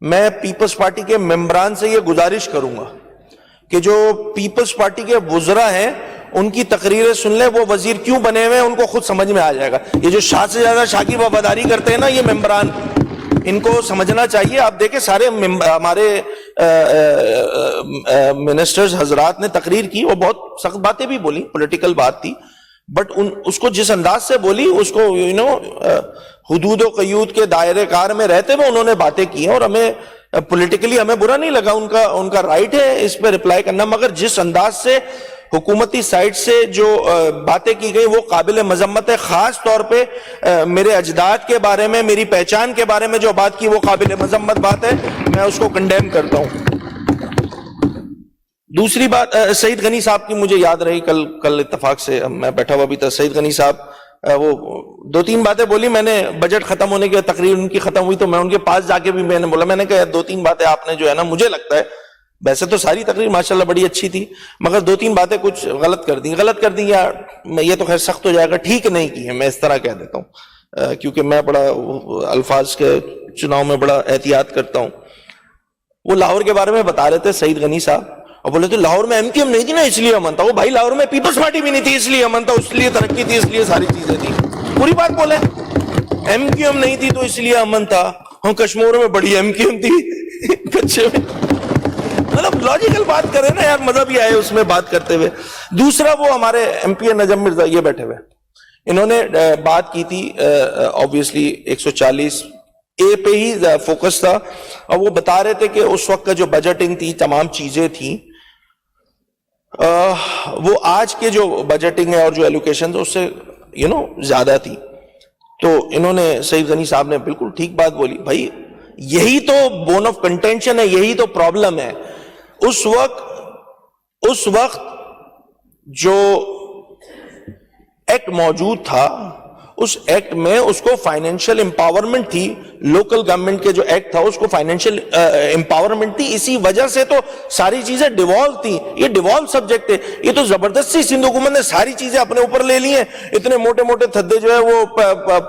میں Peoples party کے ممبران سے یہ گزارش کروں گا کہ جو پیپلز پارٹی کے وزراء ہیں ان کی تقریریں سن لیں، وہ وزیر کیوں بنے ہوئے ہیں ان کو خود سمجھ میں آ جائے گا. یہ جو شاہ سے زیادہ شاہ کی وفاداری کرتے ہیں نا یہ ممبران، ان کو سمجھنا چاہیے. آپ دیکھیں سارے ہمارے منسٹرز حضرات نے تقریر کی، وہ بہت سخت باتیں بھی بولی، پولیٹیکل بات تھی، بٹ اس کو جس انداز سے بولی اس کو حدود و قیود کے دائرے کار میں رہتے ہوئے انہوں نے باتیں کی ہیں، اور ہمیں پولیٹیکلی ہمیں برا نہیں لگا، ان کا رائٹ ہے اس پہ ریپلائی کرنا، مگر جس انداز سے حکومتی سائٹ سے جو باتیں کی گئی وہ قابل مذمت ہے. خاص طور پہ میرے اجداد کے بارے میں، میری پہچان کے بارے میں جو بات کی وہ قابل مذمت بات ہے، میں اس کو کنڈیم کرتا ہوں. دوسری بات سعید غنی صاحب کی مجھے یاد رہی، کل اتفاق سے میں بیٹھا ہوا بھی تھا، سعید غنی صاحب وہ 2-3 باتیں بولی. میں نے بجٹ ختم ہونے کے تقریر ان کی ختم ہوئی تو میں ان کے پاس جا کے بھی میں نے بولا، میں نے کہا 2-3 باتیں آپ نے جو ہے نا، مجھے لگتا ہے ویسے تو ساری تقریر ماشاءاللہ بڑی اچھی تھی مگر 2-3 باتیں کچھ غلط کر دی یا یہ تو خیر سخت ہو جائے گا، ٹھیک نہیں کی ہے، میں اس طرح کہہ دیتا ہوں کیونکہ میں بڑا الفاظ کے چناؤ میں بڑا احتیاط کرتا ہوں. وہ لاہور کے بارے میں بتا رہے تھے سعید غنی صاحب، اور بولے تھے لاہور میں MQM نہیں تھی نا اس لیے امن تھا. وہ بھائی لاہور میں پیپلز پارٹی بھی نہیں تھی اس لیے امن تھا، اس لیے ترقی تھی، اس لیے ساری چیزیں تھی. پوری بات بولے، MQM نہیں تھی تو اس لیے امن تھا، ہم کشمیر میں بڑی MQM تھی کچے میں. مطلب لاجیکل بات کریں نا یار، مزہ بھی آئے اس میں بات کرتے ہوئے. دوسرا وہ ہمارے MP نجم مرزا یہ بیٹھے ہوئے، انہوں نے بات کی تھی obviously 140A پہ ہی فوکس تھا، اور وہ بتا رہے تھے کہ اس وقت کا جو بجٹنگ تھی، تمام چیزیں تھیں، وہ آج کے جو بجٹنگ ہے اور جو ایلوکیشن اس سے زیادہ تھی. تو انہوں نے سعید غنی صاحب نے بالکل ٹھیک بات بولی. بھائی یہی تو بون آف کنٹینشن ہے، یہی تو پرابلم ہے. اس وقت جو ایکٹ موجود تھا، اس ایکٹ میں اس کو فائنینشیل امپاورمنٹ تھی، لوکل گورنمنٹ کے جو ایکٹ تھا اس کو فائنینشیل امپاورمنٹ تھی. اسی وجہ سے تو ساری چیزیں ڈیوالو تھی. یہ ڈیوالو سبجیکٹ ہے. یہ تو زبردستی سندھ حکومت نے ساری چیزیں اپنے اوپر لے لی ہیں. اتنے موٹے موٹے تھدے جو ہے وہ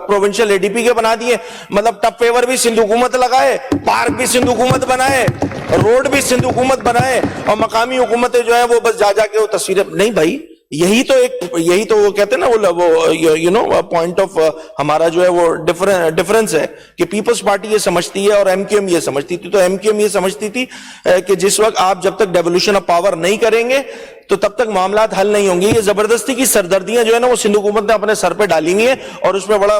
پروونشل ADP کے بنا دیے، مطلب ٹپ فیور بھی سندھ حکومت لگائے، پارک بھی سندھ حکومت بنائے، روڈ بھی سندھ حکومت بنائے، اور مقامی حکومتیں جو ہے وہ بس جا کے وہ تصویریں. نہیں بھائی، یہی تو وہ کہتے ہیں نا وہ پوائنٹ آف ہمارا جو ہے وہ ڈفرنس ہے کہ پیپلز پارٹی یہ سمجھتی ہے اور MQM یہ سمجھتی تھی. تو MQM یہ سمجھتی تھی کہ جس وقت آپ جب تک ڈیولیوشن آف پاور نہیں کریں گے تو تب تک معاملات حل نہیں ہوں گے. یہ زبردستی کی سردردیاں جو ہے نا وہ سندھ حکومت نے اپنے سر پہ ڈالی ہوئی ہیں، اور اس میں بڑا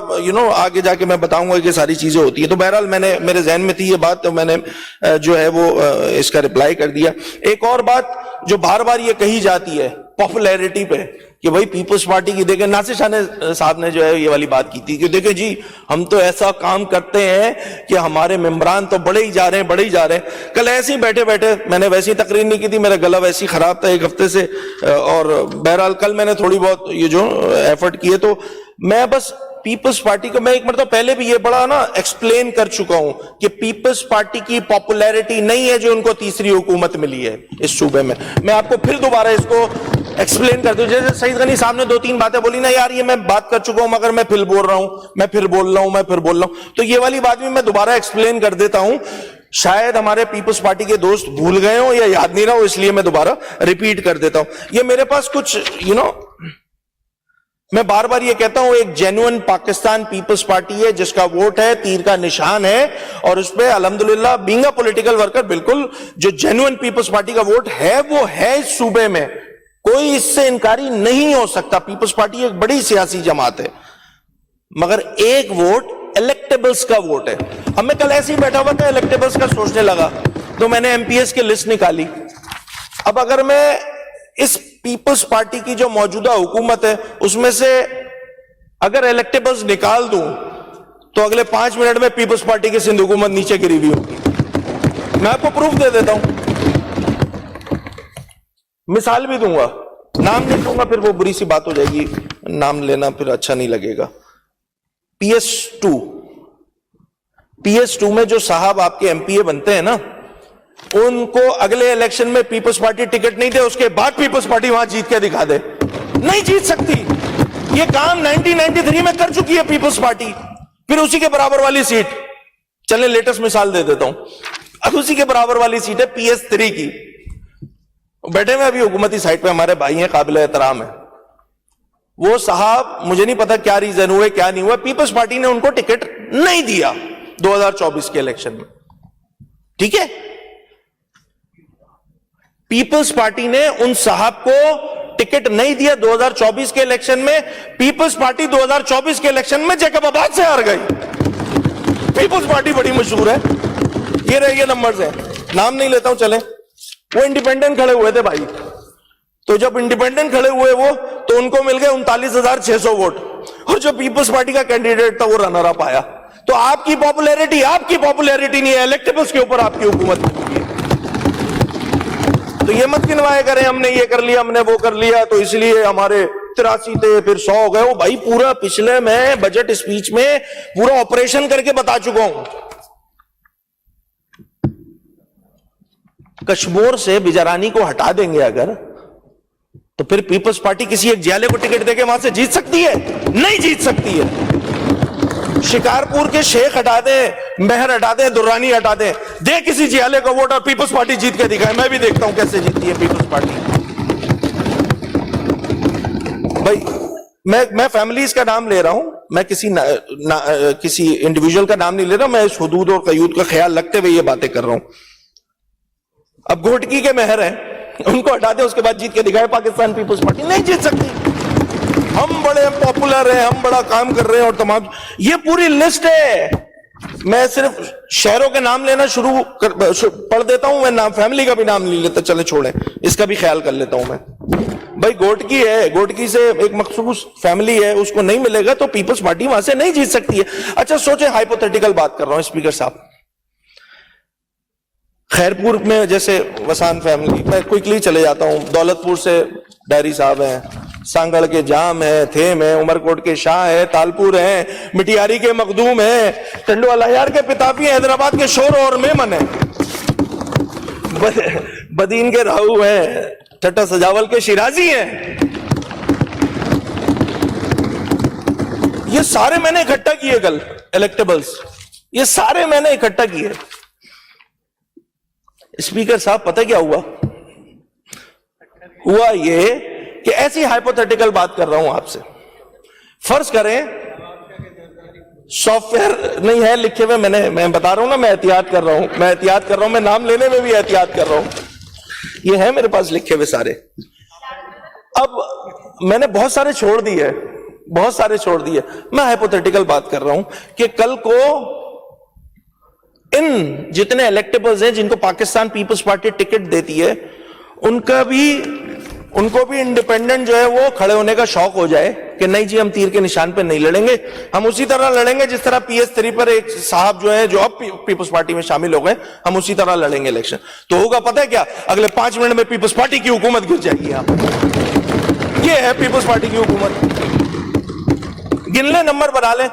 آگے جا کے میں بتاؤں گا کہ ساری چیزیں ہوتی ہیں. تو بہرحال میرے ذہن میں تھی یہ بات، تو میں نے جو ہے وہ اس کا رپلائی کر دیا. ایک اور بات جو بار بار یہ کہی جاتی ہے پاپولیرٹی پہ کہ بھائی پیپلز پارٹی کی، دیکھیں ناصر شاہ صاحب نے جو ہے یہ والی بات کی تھی کہ دیکھیں جی ہم تو ایسا کام کرتے ہیں کہ ہمارے ممبران تو بڑے ہی جا رہے ہیں. کل ایسے ہی بیٹھے میں نے ویسی تقریر نہیں کی تھی، میرا گلا ویسی ہی خراب تھا 1 ہفتے سے، اور بہرحال کل میں نے تھوڑی بہت یہ جو ایفرٹ کیے. تو میں بس پیپلز پارٹی کو میں ایک مرتبہ پہلے بھی یہ بڑا ایکسپلین کر چکا ہوں کہ پیپلز پارٹی کی پاپولیرٹی نہیں ہے جو ان کو تیسری حکومت ملی ہے اس صوبے میں. میں آپ کو پھر دوبارہ اس کو ایکسپلین کر دوں. جیسے سعید غنی صاحب نے 2-3 باتیں بولی نا، یار یہ میں بات کر چکا ہوں مگر میں پھر بول رہا ہوں، تو یہ والی بات بھی میں دوبارہ ایکسپلین کر دیتا ہوں. شاید ہمارے پیپلز پارٹی کے دوست بھول گئے ہوں یا یاد نہیں رہا ہو، اس لیے میں دوبارہ ریپیٹ کر دیتا ہوں. یہ میرے پاس کچھ میں بار بار یہ کہتا ہوں، ایک جینوئن پاکستان پیپلز پارٹی ہے جس کا ووٹ ہے، تیر کا نشان ہے، اور اس پہ الحمدللہ بینگ اے پولیٹیکل ورکر بالکل جو جینوئن پیپلز پارٹی کا ووٹ ہے وہ ہے اس صوبے میں، کوئی اس سے انکاری نہیں ہو سکتا. پیپلز پارٹی ایک بڑی سیاسی جماعت ہے، مگر ایک ووٹ الیکٹیبلز کا ووٹ ہے. اب میں کل ایسے ہی بیٹھا ہوا تھا، الیکٹیبلز کا سوچنے لگا تو میں نے MPs کی لسٹ نکالی. اب اگر میں اس پیپلز پارٹی کی جو موجودہ حکومت ہے اس میں سے اگر الیکٹیبلز نکال دوں تو اگلے 5 منٹ میں پیپلز پارٹی کی سندھ حکومت نیچے گری ہوئی ہوگی. میں آپ کو پروف دے دیتا ہوں، مثال بھی دوں گا، نام نہیں دوں گا پھر وہ بری سی بات ہو جائے گی، نام لینا پھر اچھا نہیں لگے گا. PS2 میں جو صاحب آپ کے MPA بنتے ہیں نا، ان کو اگلے الیکشن میں پیپلز پارٹی ٹکٹ نہیں دے، اس کے بعد پیپلز پارٹی وہاں جیت کے دکھا دے، نہیں جیت سکتی. یہ کام 1993 میں کر چکی ہے پیپلز پارٹی، پھر اسی کے برابر والی سیٹ. چلیں لیٹسٹ مثال دے دیتا ہوں. اب اسی کے برابر والی سیٹ ہے PS3 کی. بیٹھے ہوئے ابھی حکومتی سائٹ پہ ہمارے بھائی ہیں, قابل احترام ہے. وہ صاحب مجھے نہیں پتا کیا ریزن ہوئے کیا نہیں ہوا, پیپلز پارٹی نے ان کو ٹکٹ نہیں دیا 2024 کے الیکشن میں. ٹھیک ہے, پیپلز پارٹی نے ان صاحب کو ٹکٹ نہیں دیا 2024 کے الیکشن میں. پیپلز پارٹی 2024 کے الیکشن میں جیکب آباد سے ہار گئی. پیپلز پارٹی بڑی مشہور ہے, یہ رہے یہ نمبرز ہیں, نام نہیں لیتا ہوں چلیں. وہ انڈیپینڈنٹ کھڑے ہوئے تھے بھائی, تو جب انڈیپینڈنٹ کھڑے ہوئے وہ, تو ان کو مل گئے 39,600 ووٹ, اور جو پیپلز پارٹی کا کینڈیڈیٹ تھا وہ رنر اپ آیا. تو آپ کی پاپولیرٹی نہیں ہے, الیکٹیبلز کے اوپر آپ کی حکومت ہے. تو یہ مت گنوائے کریں ہم نے یہ کر لیا ہم نے وہ کر لیا تو اس لیے ہمارے 83 تھے پھر 100 ہو گئے. وہ بھائی پورا پچھلے میں بجٹ اسپیچ میں پورا آپریشن کر کے بتا چکا ہوں. کشمور سے بیجارانی کو ہٹا دیں گے اگر, تو پھر پیپلز پارٹی کسی ایک جیالے کو ٹکٹ دے کے وہاں سے جیت سکتی ہے؟ نہیں جیت سکتی ہے. شکارپور کے شیخ ہٹا دیں, مہر ہٹا دیں, درانی ہٹا دیں, دے کسی جیالے کو ووٹ اور پیپلز پارٹی جیت کے دکھائے. میں بھی دیکھتا ہوں کیسے جیتتی ہے پیپلز پارٹی. بھائی میں فیملیز کا نام لے رہا ہوں, میں کسی انڈیویجول کا نام نہیں لے رہا, میں اس حدود اور قیود کا خیال رکھتے ہوئے یہ باتیں کر رہا ہوں. اب گھوٹکی کے مہر ہیں, ان کو ہٹا دیں, اس کے بعد جیت کے دکھائے پاکستان پیپلز پارٹی. نہیں جیت سکتی. ہم بڑے پاپولر ہیں, ہم بڑا کام کر رہے ہیں, اور تمام یہ پوری لسٹ ہے. میں صرف شہروں کے نام لینا پڑھ دیتا ہوں, میں نام فیملی کا بھی نام نہیں لیتا. چلے چھوڑیں, اس کا بھی خیال کر لیتا ہوں میں. بھائی گھوٹکی ہے, گھوٹکی سے ایک مخصوص فیملی ہے, اس کو نہیں ملے گا تو پیپلز پارٹی وہاں سے نہیں جیت سکتی ہے. اچھا سوچیں, ہائپوتھیٹیکل بات کر رہا ہوں اسپیکر صاحب. خیرپور میں جیسے وسان فیملی, میں کوئکلی چلے جاتا ہوں, دولت پور سے ڈائری صاحب ہیں, سانگڑ کے جام ہیں, تھیم ہیں, عمرکوٹ کے شاہ ہیں, تالپور ہیں, مٹیاری کے مخدوم ہیں, ٹنڈو الہیار کے پتافی ہیں, حیدرآباد کے شور اور میمن ہیں, بدین کے راہو ہیں, ٹھٹا سجاول کے شیرازی ہیں. یہ سارے میں نے اکٹھا کیے کل الیکٹیبلز, یہ سارے میں نے اکٹھا کیے. اسپیکر صاحب پتہ کیا ہوا یہ کہ ایسی ہائپوتھیٹیکل بات کر رہا ہوں آپ سے. فرض کریں سافٹ ویئر نہیں ہے لکھے ہوئے, میں بتا رہا ہوں نا, میں احتیاط کر رہا ہوں, میں نام لینے میں بھی احتیاط کر رہا ہوں. یہ ہے میرے پاس لکھے ہوئے سارے. اب میں نے بہت سارے چھوڑ دیے. میں ہائپوتھیٹیکل بات کر رہا ہوں کہ کل کو ان جتنے الیکٹیبلز ہیں جن کو پاکستان پیپلز پارٹی ٹکٹ دیتی ہے, ان کو بھی انڈیپینڈنٹ جو ہے وہ کھڑے ہونے کا شوق ہو جائے کہ نہیں جی ہم تیر کے نشان پہ نہیں لڑیں گے, ہم اسی طرح لڑیں گے جس طرح PS3 پر ایک صاحب جو ہے جو اب پیپلز پارٹی میں شامل ہو گئے, ہم اسی طرح لڑیں گے الیکشن. تو ہوگا پتہ ہے کیا, اگلے 5 منٹ میں پیپلز پارٹی کی حکومت گر جائے گی. یہاں یہ ہے پیپلز پارٹی کی حکومت. گن لیں, نمبر بنا لیں,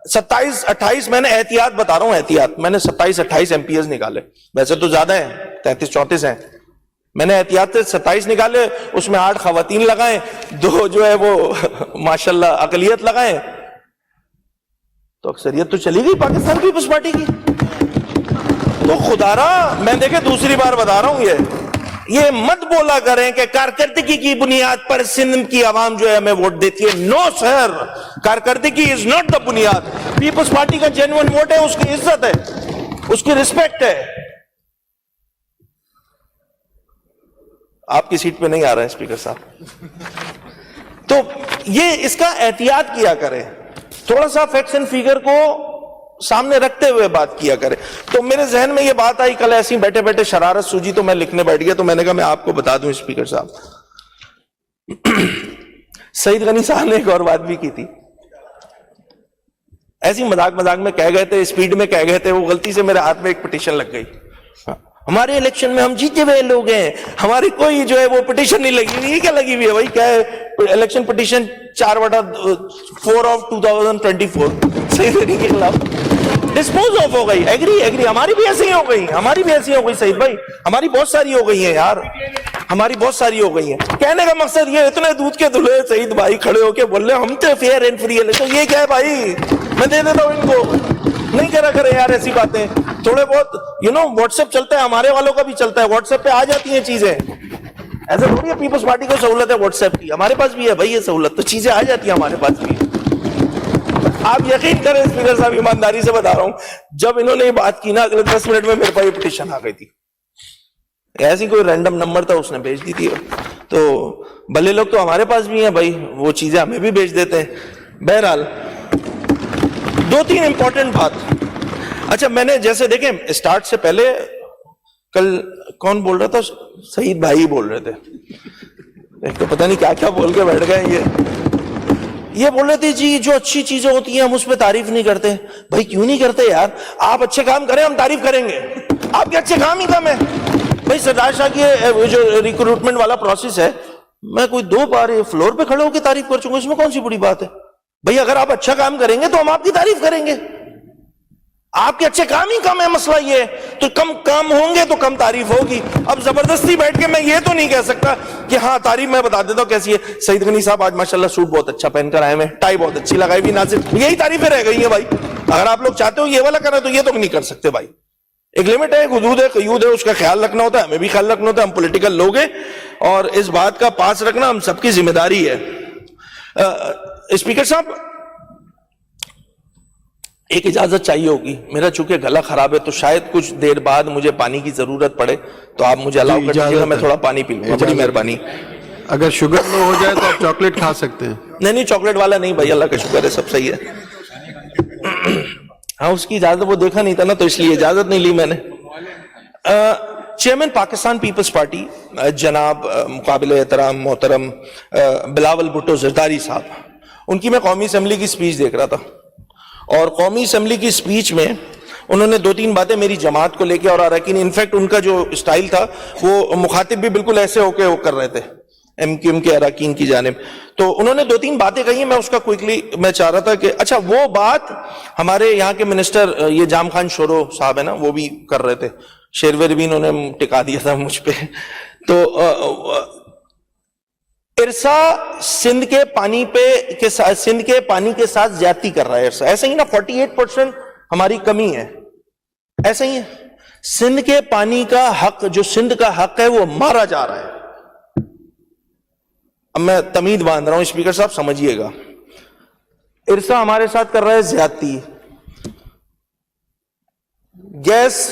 27-28. میں نے احتیاط بتا رہا ہوں, احتیاط. میں نے 27-28 MPs نکالے, ویسے تو زیادہ ہیں, 33-34 ہیں. میں نے احتیاط سے 27 نکالے, اس میں 8 خواتین لگائیں, 2 جو ہے وہ ماشاءاللہ اقلیت لگائیں, تو اکثریت تو چلی گئی پاکستان پیپلز پارٹی کی. تو خدا را میں دیکھیں دوسری بار بتا رہا ہوں, یہ مت بولا کریں کہ کارکردگی کی بنیاد پر سندھ کی عوام جو ہے ہمیں ووٹ دیتی ہے. نو سر, کارکردگی از ناٹ دا بنیاد. پیپلز پارٹی کا جینوئن ووٹ ہے, اس کی عزت ہے, اس کی رسپیکٹ ہے. آپ کی سیٹ پہ نہیں آ رہا ہے اسپیکر صاحب. تو یہ اس کا احتیاط کیا کریں, تھوڑا سا فیکٹس اینڈ فیگر کو سامنے رکھتے ہوئے بات کیا کرے. تو میرے ذہن میں یہ بات آئی کل, ایسی بیٹھے بیٹھے شرارت سوجی تو میں لکھنے بیٹھ گیا. تو میں نے کہا میں آپ کو بتا دوں اسپیکر صاحب, سعید غنی صاحب نے ایک اور بات بھی کی تھی, ایسی مذاق میں کہہ گئے تھے, اسپیڈ میں کہہ گئے تھے, وہ غلطی سے میرے ہاتھ میں ایک پٹیشن لگ گئی. ہمارے الیکشن میں ہم جیتے ہوئے لوگ ہیں, ہماری کوئی جو ہے وہ پٹیشن نہیں لگی ہوئی. یہ کیا لگی ہوئی ہے بھائی, کیا ہے الیکشن پٹیشن 4/4 آف 2024 صحیح طریقے کے خلاف ڈسپوز آف ہو گئی. ایگری ہماری بھی ایسی ہو گئی سعید بھائی, ہماری بہت ساری ہو گئی ہیں یار, ہماری بہت ساری ہو گئی ہیں. کہنے کا مقصد یہ, اتنے دودھ کے دلہے سعید بھائی کھڑے ہو کے بول رہے ہم تو فیئر اینڈ فری. تو یہ کیا ہے بھائی, میں دے دیتا ہوں ان کو. نہیں کرا کرے یار ایسی باتیں. تھوڑے بہت واٹس ایپ چلتا ہے, ہمارے والوں کا بھی چلتا ہے, واٹس ایپ پہ آ جاتی ہیں چیزیں. ایسا تھوڑی ہے پیپلز پارٹی کو سہولت ہے واٹس ایپ کی, ہمارے پاس بھی ہے بھائی یہ سہولت, تو چیزیں آ جاتی ہیں ہمارے پاس بھی. آپ یقین کریں اسپیکر صاحب, ایمانداری سے بتا رہا ہوں, جب انہوں نے یہ بات کی نا, اگلے 10 منٹ میں میرے پاس یہ پٹیشن آ گئی تھی. ایسی کوئی رینڈم نمبر تھا, اس نے بھیج دی تھی. تو بھلے لوگ تو ہمارے پاس بھی ہیں بھائی, وہ چیزیں ہمیں بھی بھیج دیتے ہیں. بہرحال 2-3 امپورٹنٹ بات. اچھا میں نے جیسے دیکھیں اسٹارٹ سے پہلے کل کون بول رہا تھا, سعید بھائی بول رہے تھے, ایک تو پتہ نہیں کیا کیا بول کے بیٹھ گئے. یہ بول رہے تھے جی جو اچھی چیزیں ہوتی ہیں ہم اس پہ تعریف نہیں کرتے. بھائی کیوں نہیں کرتے یار, آپ اچھے کام کریں ہم تعریف کریں گے, آپ کے اچھے کام ہی کم ہے. بھائی سردار شاہ کی جو ریکروٹمنٹ والا پروسیس ہے, میں کوئی 2 بار فلور پہ کھڑے ہو کے تعریف کر چکا ہوں, اس میں کون سی بڑی بات ہے. بھائی اگر آپ اچھا کام کریں گے تو ہم آپ کی تعریف کریں گے. آپ کے اچھے کام ہی کم ہے, مسئلہ یہ ہے. تو کم کام ہوں گے تو کم تعریف ہوگی. اب زبردستی بیٹھ کے میں یہ تو نہیں کہہ سکتا کہ ہاں تعریف میں بتا دیتا ہوں کیسی ہے. سعید غنی صاحب آج ماشاءاللہ سوٹ بہت اچھا پہن کر آئے ہیں, ٹائی بہت اچھی لگائی ہوئی, ناظر یہی تعریفیں رہ گئی ہیں بھائی. اگر آپ لوگ چاہتے ہو یہ والا کریں تو یہ تو نہیں کر سکتے بھائی. ایک لمٹ ہے, ایک حدود ہے, قیود ہے, اس کا خیال رکھنا ہوتا ہے, ہمیں بھی خیال رکھنا ہوتا ہے. ہم پولیٹیکل لوگ ہیں اور اس بات کا پاس رکھنا ہم سب کی ذمہ داری ہے. اسپیکر صاحب ایک اجازت چاہیے ہوگی, میرا چونکہ گلا خراب ہے تو شاید کچھ دیر بعد مجھے پانی کی ضرورت پڑے, تو آپ مجھے الاؤ کر دیجیے گا, میں تھوڑا پانی پی لوں گا, بڑی مہربانی. اگر شوگر لو ہو جائے تو آپ چاکلیٹ کھا سکتے ہیں. نہیں چاکلیٹ والا نہیں بھائی, اللہ کا شکر ہے سب صحیح ہے. ہاں اس کی اجازت وہ دیکھا نہیں تھا نا, تو اس لیے اجازت نہیں لی میں نے. چیئرمین پاکستان پیپلز پارٹی جناب مقابل احترام محترم بلاول بھٹو زرداری صاحب, ان کی میں قومی اسمبلی کی سپیچ دیکھ رہا تھا, اور قومی اسمبلی کی سپیچ میں انہوں نے 2-3 باتیں میری جماعت کو لے کے اور اراکین, انفیکٹ ان کا جو اسٹائل تھا وہ مخاطب بھی بالکل ایسے ہو کے وہ کر رہے تھے ایم کیو ایم کے اراکین کی جانب. تو انہوں نے 2-3 باتیں کہی ہیں, میں اس کا کوئکلی میں چاہ رہا تھا کہ اچھا وہ بات ہمارے یہاں کے منسٹر یہ جام خان شورو صاحب ہے نا, وہ بھی کر رہے تھے, شیرویر بھی انہوں نے ٹکا دیا تھا مجھ پہ. تو ارسا سندھ کے پانی کے ساتھ زیادتی کر رہا ہے ارسا, ایسا ہی نا 48% ہماری کمی ہے, ایسا ہی ہے. سندھ کے پانی کا حق, جو سندھ کا حق ہے وہ مارا جا رہا ہے. اب میں تمید باندھ رہا ہوں اسپیکر صاحب, سمجھیے گا. ارسا ہمارے ساتھ کر رہا ہے زیادتی. گیس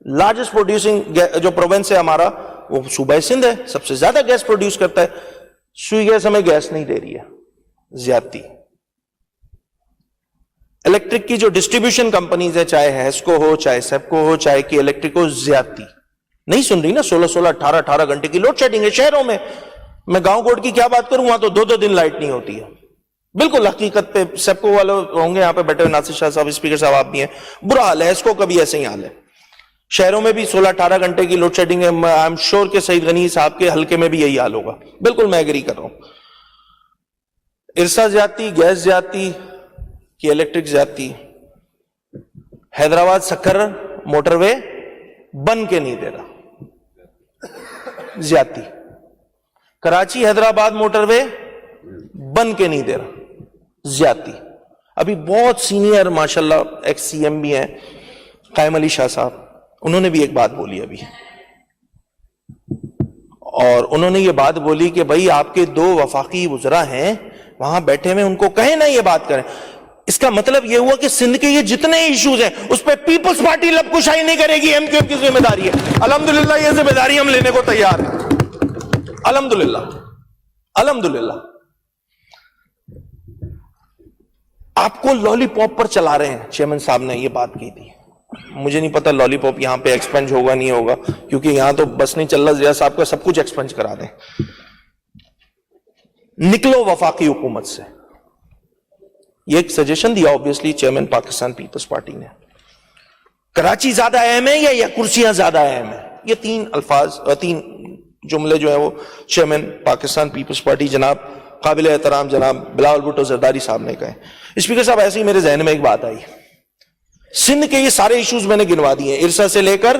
لارجسٹ پروڈیوسنگ جو پروونس ہے ہمارا وہ صوبہ سندھ ہے, سب سے زیادہ گیس پروڈیوس کرتا ہے. سوئی گیس ہمیں گیس نہیں دے رہی ہے, زیادتی. الیکٹرک کی جو ڈسٹریبیوشن کمپنیز ہے, چاہے ہیسکو ہو, چاہے سیپکو ہو, چاہے کی الیکٹرک ہو, زیادتی. نہیں سن رہی نا, 16 18 گھنٹے کی لوڈ شیڈنگ ہے شہروں میں. میں گاؤں کوٹ کی کیا بات کروں, وہاں تو 2 دن لائٹ نہیں ہوتی ہے. بالکل حقیقت پہ سیپکو والے ہوں گے یہاں پہ بیٹھے ہوئے, ناصر شاہ صاحب اسپیکر صاحب آپ بھی ہیں, برا حال ہے. ہیسکو کا بھی ایسے ہی حال ہے, شہروں میں بھی 16-18 گھنٹے کی لوڈ شیڈنگ ہے. آئی ایم شیور کہ سعید غنی صاحب کے حلقے میں بھی یہی حال ہوگا. بالکل میں ایگری کر رہا ہوں. ارسا زیادتی, گیس زیادتی, کی الیکٹرک زیادتی. حیدرآباد سکر موٹر وے بن کے نہیں دے رہا, زیادتی. کراچی حیدرآباد موٹر وے بن کے نہیں دے رہا, زیادتی. ابھی بہت سینئر ماشاءاللہ ایکس سی ایم بھی ہیں, قائم علی شاہ صاحب, انہوں نے بھی ایک بات بولی ابھی, اور انہوں نے یہ بات بولی کہ بھائی آپ کے 2 وفاقی وزراء ہیں وہاں بیٹھے ہوئے, ان کو کہیں نہ یہ بات کریں. اس کا مطلب یہ ہوا کہ سندھ کے یہ جتنے ایشوز ہیں اس پہ پیپلز پارٹی لب کشائی نہیں کرے گی, ایم کیو ایم کی ذمہ داری ہے. الحمدللہ یہ ذمہ داری ہم لینے کو تیار ہیں, الحمدللہ الحمدللہ. آپ کو لالی پاپ پر چلا رہے ہیں, چیئرمین صاحب نے یہ بات کی تھی. مجھے نہیں پتا لالی پاپ یہاں پہ ایکسپنج ہوگا نہیں ہوگا, کیونکہ یہاں تو بس نہیں چل رہا, ضیاء صاحب کا سب کچھ ایکسپنج کرا دیں. نکلو وفاقی حکومت سے, یہ ایک سجیشن دیا obviously chairman Pakistan Peoples Party نے. کراچی زیادہ اہم ہے یا کرسیاں زیادہ اہم ہیں, یہ 3 الفاظ 3 جملے جو ہیں وہ چیئرمین پاکستان پیپلز پارٹی جناب قابل احترام جناب بلاول بھٹو زرداری صاحب نے کہے. اسپیکر صاحب ایسے ہی میرے ذہن میں ایک بات آئی, سندھ کے یہ سارے ایشوز میں نے گنوا دیے, ارسا سے لے کر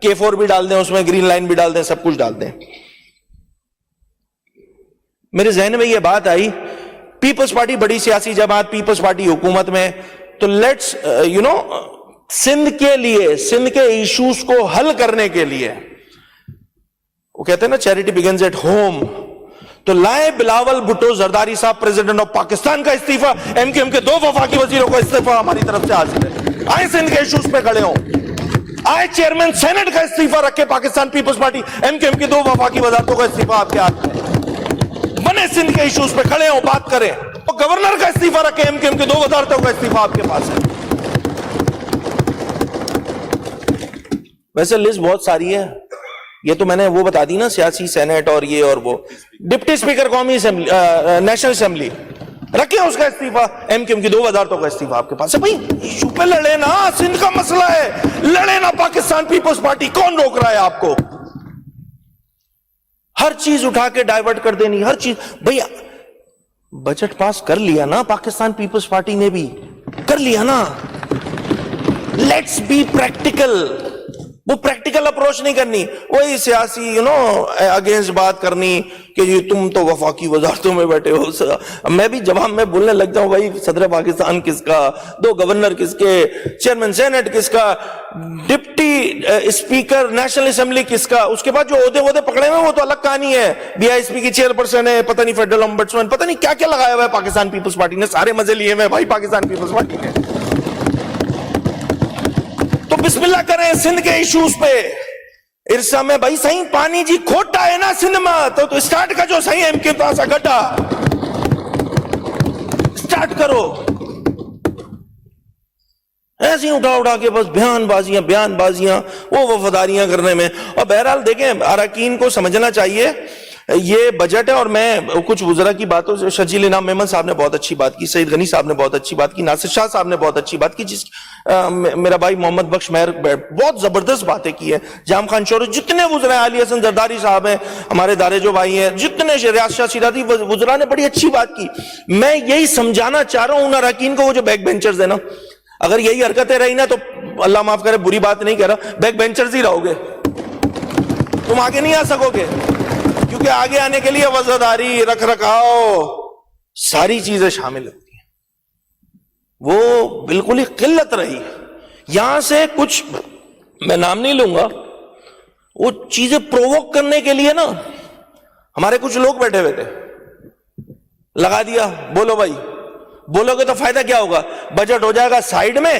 K4 بھی ڈال دیں, اس میں گرین لائن بھی ڈال دیں, سب کچھ ڈال دیں. میرے ذہن میں یہ بات آئی, پیپلز پارٹی بڑی سیاسی جماعت, پیپلز پارٹی حکومت میں, تو لیٹس سندھ کے لیے، سندھ کے ایشوز کو حل کرنے کے لیے، وہ کہتے ہیں نا چیریٹی بگنز ایٹ ہوم، تو لائے بلاول بھٹو زرداری صاحب پریزیڈنٹ آف پاکستان کا استعفیٰ، ایم کیو ایم کے 2 وفاقی وزیروں کا استعفیٰ ہماری طرف سے حاصل ہے، آئے سندھ کے ایشوز پہ کھڑے ہوں، آئے چیئرمین سینٹ کا استعفیٰ رکھے Pakistan Peoples Party, M Q M کی 2 وفاقی وزارتوں کا استعفیٰ آپ کے ہاتھ میں، بنے سندھ کے ایشوز پہ کھڑے ہوں، بات کریں، اور گورنر کا استعفیٰ رکھے، ایم کیو ایم کی 2 وزارتوں کا استعفیٰ آپ کے پاس ہے۔ ویسے لسٹ بہت ساری ہے، یہ تو میں نے وہ بتا دی نا، سیاسی سینٹ اور یہ اور وہ، ڈپٹی اسپیکر قومی اسمبلی، نیشنل اسمبلی رکھیں اس کا استعفیٰ، ایم کیو ایم کی 2 وزارتوں کا استعفیٰ آپ کے پاس ہے۔ بھائی ایشو پہ لڑے نا، سندھ کا مسئلہ ہے، لڑے نا پاکستان پیپلز پارٹی، کون روک رہا ہے آپ کو؟ ہر چیز اٹھا کے ڈائیورٹ کر دینی، ہر چیز۔ بھئی بجٹ پاس کر لیا نا پاکستان پیپلز پارٹی نے بھی، کر لیا نا، لیٹس بی پریکٹیکل۔ وہ پریکٹیکل اپروچ نہیں کرنی، وہی سیاسی اگینسٹ بات کرنی کہ جی تم تو وفاقی وزارتوں میں بیٹھے ہو۔ میں بھی جواب میں بولنے لگ جاؤں، بھائی صدر پاکستان کس کا، 2 گورنر کس کے، چیئرمین سینٹ کس کا، ڈپٹی اسپیکر نیشنل اسمبلی کس کا، اس کے بعد جو عہدے پکڑے ہوئے وہ تو الگ کہانی ہے، بی آئی ایس پی کی چیئرپرسن ہے، پتہ نہیں فیڈرل امبڈسمین، پتہ نہیں کیا کیا لگایا ہوا ہے پاکستان پیپلز پارٹی نے، سارے مزے لیے ہوئے بھائی پاکستان پیپلز پارٹی نے۔ تو بسم اللہ کریں سندھ کے ایشوز پہ۔ ارسا میں بھائی صحیح پانی جی کھوٹا ہے نا سندھ میں، تو اسٹارٹ کا جو صحیح ایم کے پاس گٹا اسٹارٹ کرو، ایسے ہی اٹھا کے بس بیان بازیاں وہ وفاداریاں کرنے میں۔ اور بہرحال دیکھیں اراکین کو سمجھنا چاہیے یہ بجٹ ہے، اور میں کچھ وزراء کی باتوں سے، شجیل انعام میمن صاحب نے بہت اچھی بات کی، سعید غنی صاحب نے بہت اچھی بات کی، ناصر شاہ صاحب نے بہت اچھی بات کی، میرا بھائی محمد بخش مہر بہت زبردست باتیں کی ہیں، جام خان شورش، جتنے وزراء ہیں، علی حسن زرداری صاحب ہیں، ہمارے دارے جو بھائی ہیں، جتنے ریاض شاہ شیرازی وزراء نے بڑی اچھی بات کی۔ میں یہی سمجھانا چاہ رہا ہوں ان اراکین کو، وہ جو بیک بینچرز ہیں نا، اگر یہی حرکتیں رہی نا تو اللہ معاف کرے بری بات نہیں کہہ رہا، بیک بینچرز ہی رہو گے، تم آگے نہیں آ سکو گے، کیونکہ آگے آنے کے لیے وزاداری، رکھ رکھاؤ، ساری چیزیں شامل ہوتی ہیں، وہ بالکل ہی قلت رہی۔ یہاں سے کچھ میں نام نہیں لوں گا، وہ چیزیں پرووک کرنے کے لیے نا ہمارے کچھ لوگ بیٹھے ہوئے تھے، لگا دیا، بولو بھائی، بولو گے تو فائدہ کیا ہوگا؟ بجٹ ہو جائے گا سائیڈ میں،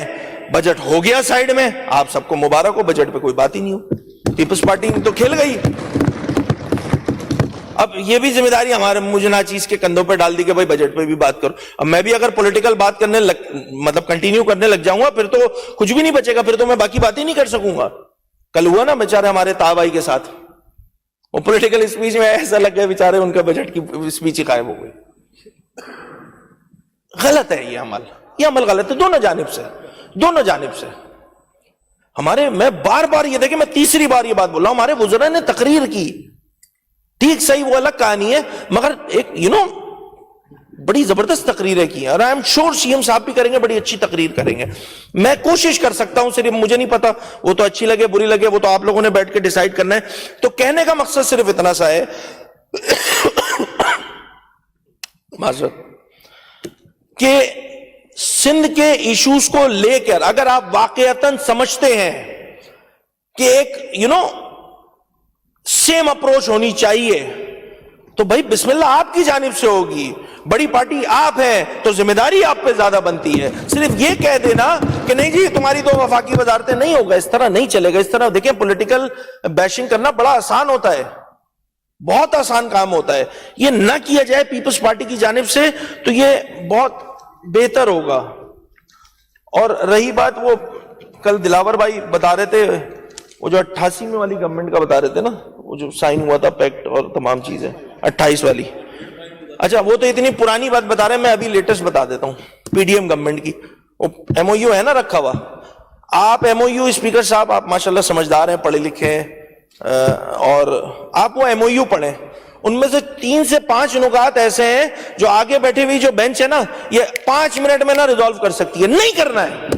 بجٹ ہو گیا سائیڈ میں، آپ سب کو مبارک ہو، بجٹ پہ کوئی بات ہی نہیں ہو، پیپلز پارٹی تو کھیل گئی۔ اب یہ بھی ذمہ داری ہمارے مجھے ناچیز کے کندھوں پہ ڈال دی کہ بھائی بجٹ پہ بھی بات کرو۔ اب میں بھی اگر پولیٹیکل بات کرنے مطلب کنٹینیو کرنے لگ جاؤں گا، پھر تو کچھ بھی نہیں بچے گا، پھر تو میں باقی بات ہی نہیں کر سکوں گا۔ کل ہوا نا بیچارے ہمارے تا بھائی کے ساتھ، وہ پولیٹیکل اسپیچ میں ایسا لگ گیا بیچارے ان کا بجٹ کی اسپیچ ہی قائم ہو گئی۔ غلط ہے یہ عمل غلط ہے، دونوں جانب سے ہمارے، میں بار بار یہ دیکھیں، میں تیسری بار یہ بات بول رہا ہوں، ہمارے وزراء نے تقریر کی، ٹھیک صحیح وہ الگ کہانی ہے، مگر ایک بڑی زبردست تقریریں کی ہیں، اور I am sure C M صاحب بھی کریں گے، بڑی اچھی تقریر کریں گے۔ میں کوشش کر سکتا ہوں، صرف مجھے نہیں پتا وہ تو اچھی لگے بری لگے، وہ تو آپ لوگوں نے بیٹھ کے ڈیسائیڈ کرنا ہے۔ تو کہنے کا مقصد صرف اتنا سا ہے معذرت، کہ سندھ کے ایشوز کو لے کر اگر آپ واقعتاً سمجھتے ہیں کہ ایک سیم اپروچ ہونی چاہیے، تو بھائی بسم اللہ آپ کی جانب سے ہوگی، بڑی پارٹی آپ ہے تو ذمہ داری آپ پہ زیادہ بنتی ہے۔ صرف یہ کہہ دینا کہ نہیں جی تمہاری 2 وفاقی وزارتیں، نہیں ہوگا، اس طرح نہیں چلے گا۔ اس طرح دیکھیں پولیٹیکل بیشنگ کرنا بڑا آسان ہوتا ہے، بہت آسان کام ہوتا ہے، یہ نہ کیا جائے پیپلز پارٹی کی جانب سے تو یہ بہت بہتر ہوگا۔ اور رہی بات، وہ کل دلاور بھائی بتا رہے تھے، وہ جو 88 میں والی گورنمنٹ کا بتا رہے تھے نا، وہ جو سائن ہوا تھا پیکٹ اور تمام چیزیں، 28 والی، اچھا وہ تو اتنی پرانی بات بتا رہے ہیں، میں ابھی لیٹسٹ بتا دیتا ہوں، پی ڈی ایم گورنمنٹ کی، وہ ایم او یو ہے نا رکھا ہوا، آپ ایم او یو اسپیکر صاحب آپ ماشاءاللہ سمجھدار ہیں، پڑھے لکھے ہیں، اور آپ وہ ایم او یو پڑھیں، ان میں سے 3 سے 5 نکات ایسے ہیں جو آگے بیٹھی ہوئی جو بینچ ہے نا، یہ 5 منٹ میں نہ ریزالو کر سکتی ہے، نہیں کرنا ہے۔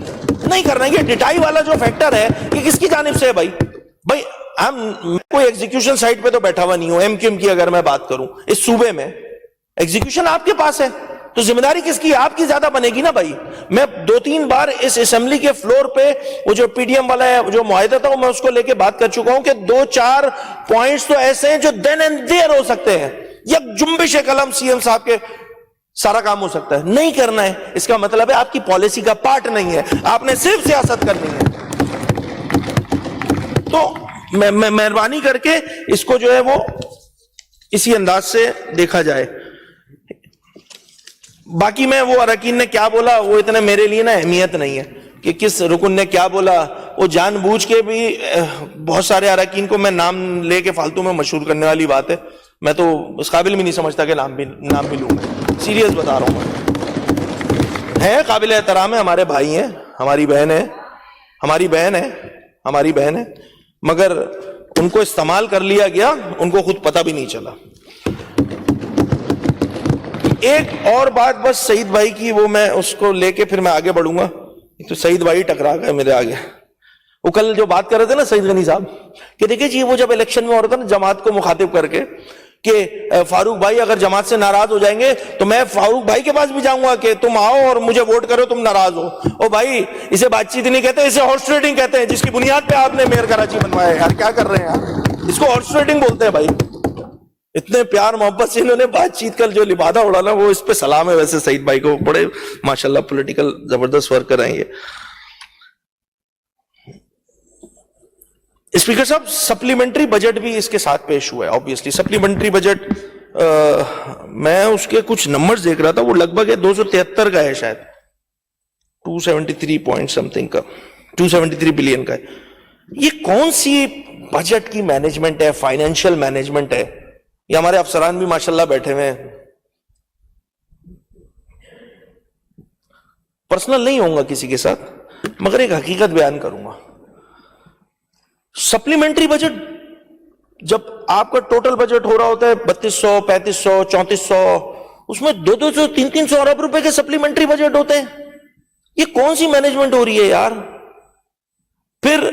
یہ ڈٹائی والا جو فیکٹر ہے یہ کس کی جانب سے ہے بھائی ہم کوئی ایگزیکیوشن سائٹ پہ تو بیٹھا ہوا نہیں ہوں، ایم کیو ایم کی اگر میں بات کروں اس صوبے میں ایگزیکیوشن آپ کے پاس ہے، تو ذمہ داری کس کی؟ آپ کی زیادہ بنے گی نا بھائی. میں 2-3 بار اس اسمبلی کے فلور پہ وہ جو پی ڈی ایم والا ہے جو معاہدہ تھا میں اس کو لے کے بات کر چکا ہوں کہ 2-4 پوائنٹس تو ایسے ہیں جو دین اینڈ دیئر ہو سکتے ہیں. یک جنبش قلم سی ایم صاحب کے سارا کام ہو سکتا ہے. نہیں کرنا ہے اس کا مطلب ہے آپ کی پالیسی کا پارٹ نہیں ہے, آپ نے صرف سیاست کرنی ہے. تو مہربانی کر کے اس کو جو ہے وہ اسی انداز سے دیکھا جائے. باقی میں وہ اراکین نے کیا بولا وہ اتنے میرے لیے نا اہمیت نہیں ہے کہ کس رکن نے کیا بولا. وہ جان بوجھ کے بھی بہت سارے اراکین کو میں نام لے کے فالتو میں مشہور کرنے والی بات ہے. میں تو اس قابل بھی نہیں سمجھتا کہ نام بھی لوں. میں سیریس بتا رہا ہوں. ہے قابل احترام ہے, ہمارے بھائی ہیں, ہماری بہن ہے, ہماری بہن ہے, مگر ان کو استعمال کر لیا گیا, ان کو خود پتہ بھی نہیں چلا. ایک اور بات بس سعید بھائی کی, وہ میں اس کو لے کے پھر میں آگے بڑھوں گا. تو سعید بھائی ٹکرا گئے میرے آگے. وہ کل جو بات کر رہے تھے نا سعید غنی صاحب کہ دیکھیں جی وہ جب الیکشن میں ہو رہا تھا نا جماعت کو مخاطب کر کے کہ فاروق بھائی اگر جماعت سے ناراض ہو جائیں گے تو میں فاروق بھائی کے پاس بھی جاؤں گا کہ تم آؤ اور مجھے ووٹ کرو, تم ناراض ہو. او بھائی اسے بات چیت نہیں کہتے, اسے ہارس ٹریڈنگ کہتے ہیں, جس کی بنیاد پہ آپ نے میئر کراچی بنوایا ہے. یار کیا کر رہے ہیں یار, اس کو ہارس ٹریڈنگ بولتے ہیں بھائی. اتنے پیار محبت سے انہوں نے بات چیت کر جو لبادہ اڑانا, وہ اس پہ سلام ہے. ویسے سعید بھائی کو بڑے ماشاءاللہ پولیٹیکل زبردست ورک کر رہے ہیں. اسپیکر صاحب سپلیمنٹری بجٹ بھی اس کے ساتھ پیش ہوا ہے. آبویسلی سپلیمنٹری بجٹ میں اس کے کچھ نمبرز دیکھ رہا تھا, وہ لگ بھگ 273 کا ہے شاید, 273 پوائنٹ سمتھنگ کا, 273 بلین کا ہے. یہ کون سی بجٹ کی مینجمنٹ ہے, فائنینشیل مینجمنٹ ہے؟ یہ ہمارے افسران بھی ماشاءاللہ بیٹھے ہوئے ہیں. پرسنل نہیں ہوں گا کسی کے ساتھ, مگر ایک حقیقت بیان کروں گا. سپلیمنٹری بجٹ جب آپ کا ٹوٹل بجٹ ہو رہا ہوتا ہے 3200, 3500, 3400, اس میں 200, 300 ارب روپے کے سپلیمنٹری بجٹ ہوتے ہیں. یہ کون سی مینجمنٹ ہو رہی ہے یار؟ پھر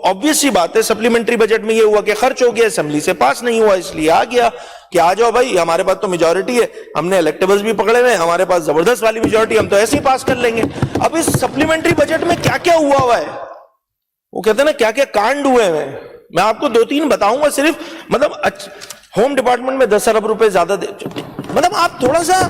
obvious سی بات ہے, سپلیمنٹری بجٹ میں یہ ہوا کہ خرچ ہو گیا, اسمبلی سے پاس نہیں ہوا, اس لیے آ گیا کہ آ جاؤ بھائی, ہمارے پاس تو میجورٹی ہے, ہم نے الیکٹیبلز بھی پکڑے ہوئے, ہمارے پاس زبردست والی میجورٹی, ہم تو ایسے ہی پاس کر لیں گے. اب اس سپلیمنٹری بجٹ میں کیا کیا ہوا ہے, وہ کہتے ہیں نا کیا کیا کانڈ ہوئے ہیں. میں آپ کو 2-3 بتاؤں گا صرف. مطلب ہوم ڈپارٹمنٹ میں 10 ارب روپے زیادہ مطلب آپ تھوڑا سا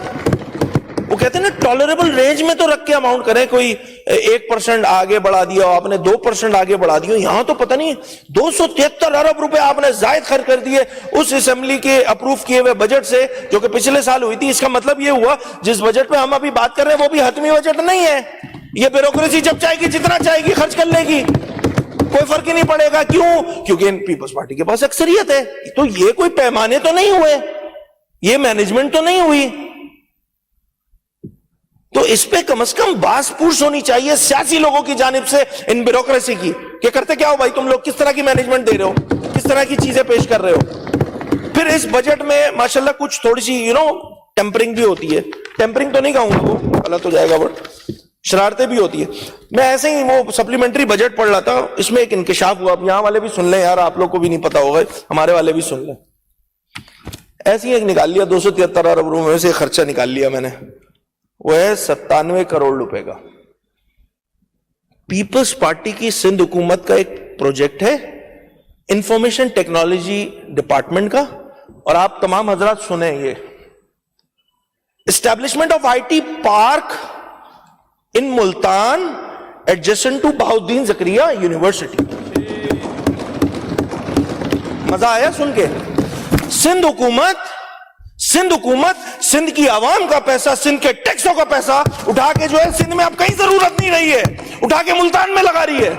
وہ کہتے ہیں نا ٹالریبل رینج میں تو رکھ کے اماؤنٹ کریں. کوئی 1% آگے بڑھا دیا, آپ نے 2% آگے بڑھا دیا, یہاں تو پتہ نہیں 273 ارب روپے آپ نے زائد خرچ کر دیے اس اسمبلی کے اپروو کیے ہوئے بجٹ سے, جو کہ پچھلے سال ہوئی تھی. اس کا مطلب یہ ہوا جس بجٹ پہ ہم ابھی بات کر رہے ہیں وہ بھی حتمی بجٹ نہیں ہے. یہ بیوروکریسی جب چاہے گی جتنا چاہے گی خرچ کر لے گی, کوئی فرق ہی نہیں پڑے گا. کیوں؟ کیونکہ پیپلز پارٹی کے پاس اکثریت ہے. تو یہ کوئی پیمانے تو نہیں ہوئے, یہ مینجمنٹ تو نہیں ہوئی. تو اس پہ کم از کم باس پوچھ ہونی چاہیے سیاسی لوگوں کی جانب سے ان بیوروکریسی کی, کہ کرتے کیا ہو بھائی تم لوگ, کس طرح کی مینجمنٹ دے رہے ہو, کس طرح کی چیزیں پیش کر رہے ہو. پھر اس بجٹ میں ماشاءاللہ کچھ تھوڑی سی ٹیمپرنگ بھی ہوتی ہے. ٹیمپرنگ تو نہیں کہوں گا, وہ غلط ہو جائے گا, بٹ شرارتیں بھی ہوتی ہے. میں ایسے ہی وہ سپلیمنٹری بجٹ پڑھ رہا تھا, اس میں ایک انکشاف ہوا. اب یہاں والے بھی سن لیں یار, آپ لوگ کو بھی نہیں پتا ہوگا, ہمارے والے بھی سن لیں. ایسے ہی ایک نکال لیا 273 ارب روپے میں سے خرچہ نکال لیا میں نے, وہ ہے 97 کروڑ روپے کا. پیپلز پارٹی کی سندھ حکومت کا ایک پروجیکٹ ہے انفارمیشن ٹیکنالوجی ڈپارٹمنٹ کا, اور آپ تمام حضرات سنیں, یہ establishment of I T park in Multan adjacent to Bahauddin Zakariya university. مزہ آیا سن کے؟ سندھ حکومت سندھ کی عوام کا پیسہ, سندھ کے ٹیکسوں کا پیسہ اٹھا کے جو ہے سندھ میں اب کہیں ضرورت نہیں رہی ہے, اٹھا کے ملتان میں لگا رہی ہے.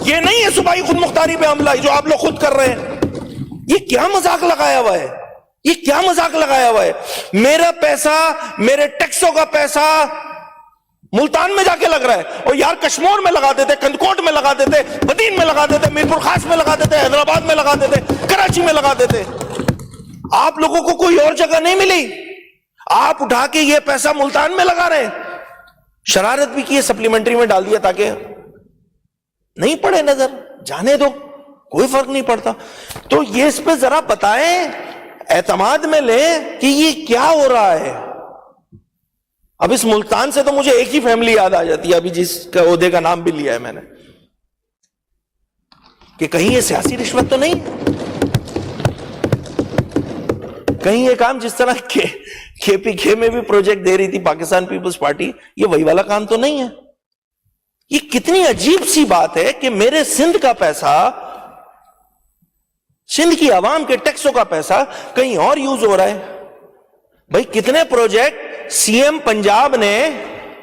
یہ نہیں ہے صوبائی خود مختاری پہ حملہ جو آپ لوگ خود کر رہے ہیں. یہ کیا مذاق لگایا ہوا ہے, یہ کیا مذاق لگایا ہوا ہے؟ میرا پیسہ, میرے ٹیکسوں کا پیسہ ملتان میں جا کے لگ رہا ہے. اور یار کشمور میں لگا دیتے, کندکوٹ میں لگا دیتے, بدین میں لگا دیتے, میرپور خاص میں لگا دیتے, حیدرآباد میں لگا دیتے, کراچی میں لگا دیتے. آپ لوگوں کو کوئی اور جگہ نہیں ملی, آپ اٹھا کے یہ پیسہ ملتان میں لگا رہے ہیں. شرارت بھی کی ہے, سپلیمنٹری میں ڈال دیا تاکہ نہیں پڑے نظر, جانے دو, کوئی فرق نہیں پڑتا. تو یہ اس پہ ذرا بتائیں, اعتماد میں لیں کہ یہ کیا ہو رہا ہے. اب اس ملتان سے تو مجھے ایک ہی فیملی یاد آ جاتی ہے ابھی جس کا عہدے کا نام بھی لیا ہے میں نے, کہ کہیں یہ سیاسی رشوت تو نہیں, کہیں یہ کام جس طرح کے پی کے میں بھی پروجیکٹ دے رہی تھی پاکستان پیپلز پارٹی, یہ وہی والا کام تو نہیں ہے. یہ کتنی عجیب سی بات ہے کہ میرے سندھ کا پیسہ, سندھ کی عوام کے ٹیکسوں کا پیسہ کہیں اور یوز ہو رہا ہے. بھائی کتنے پروجیکٹ سی ایم پنجاب نے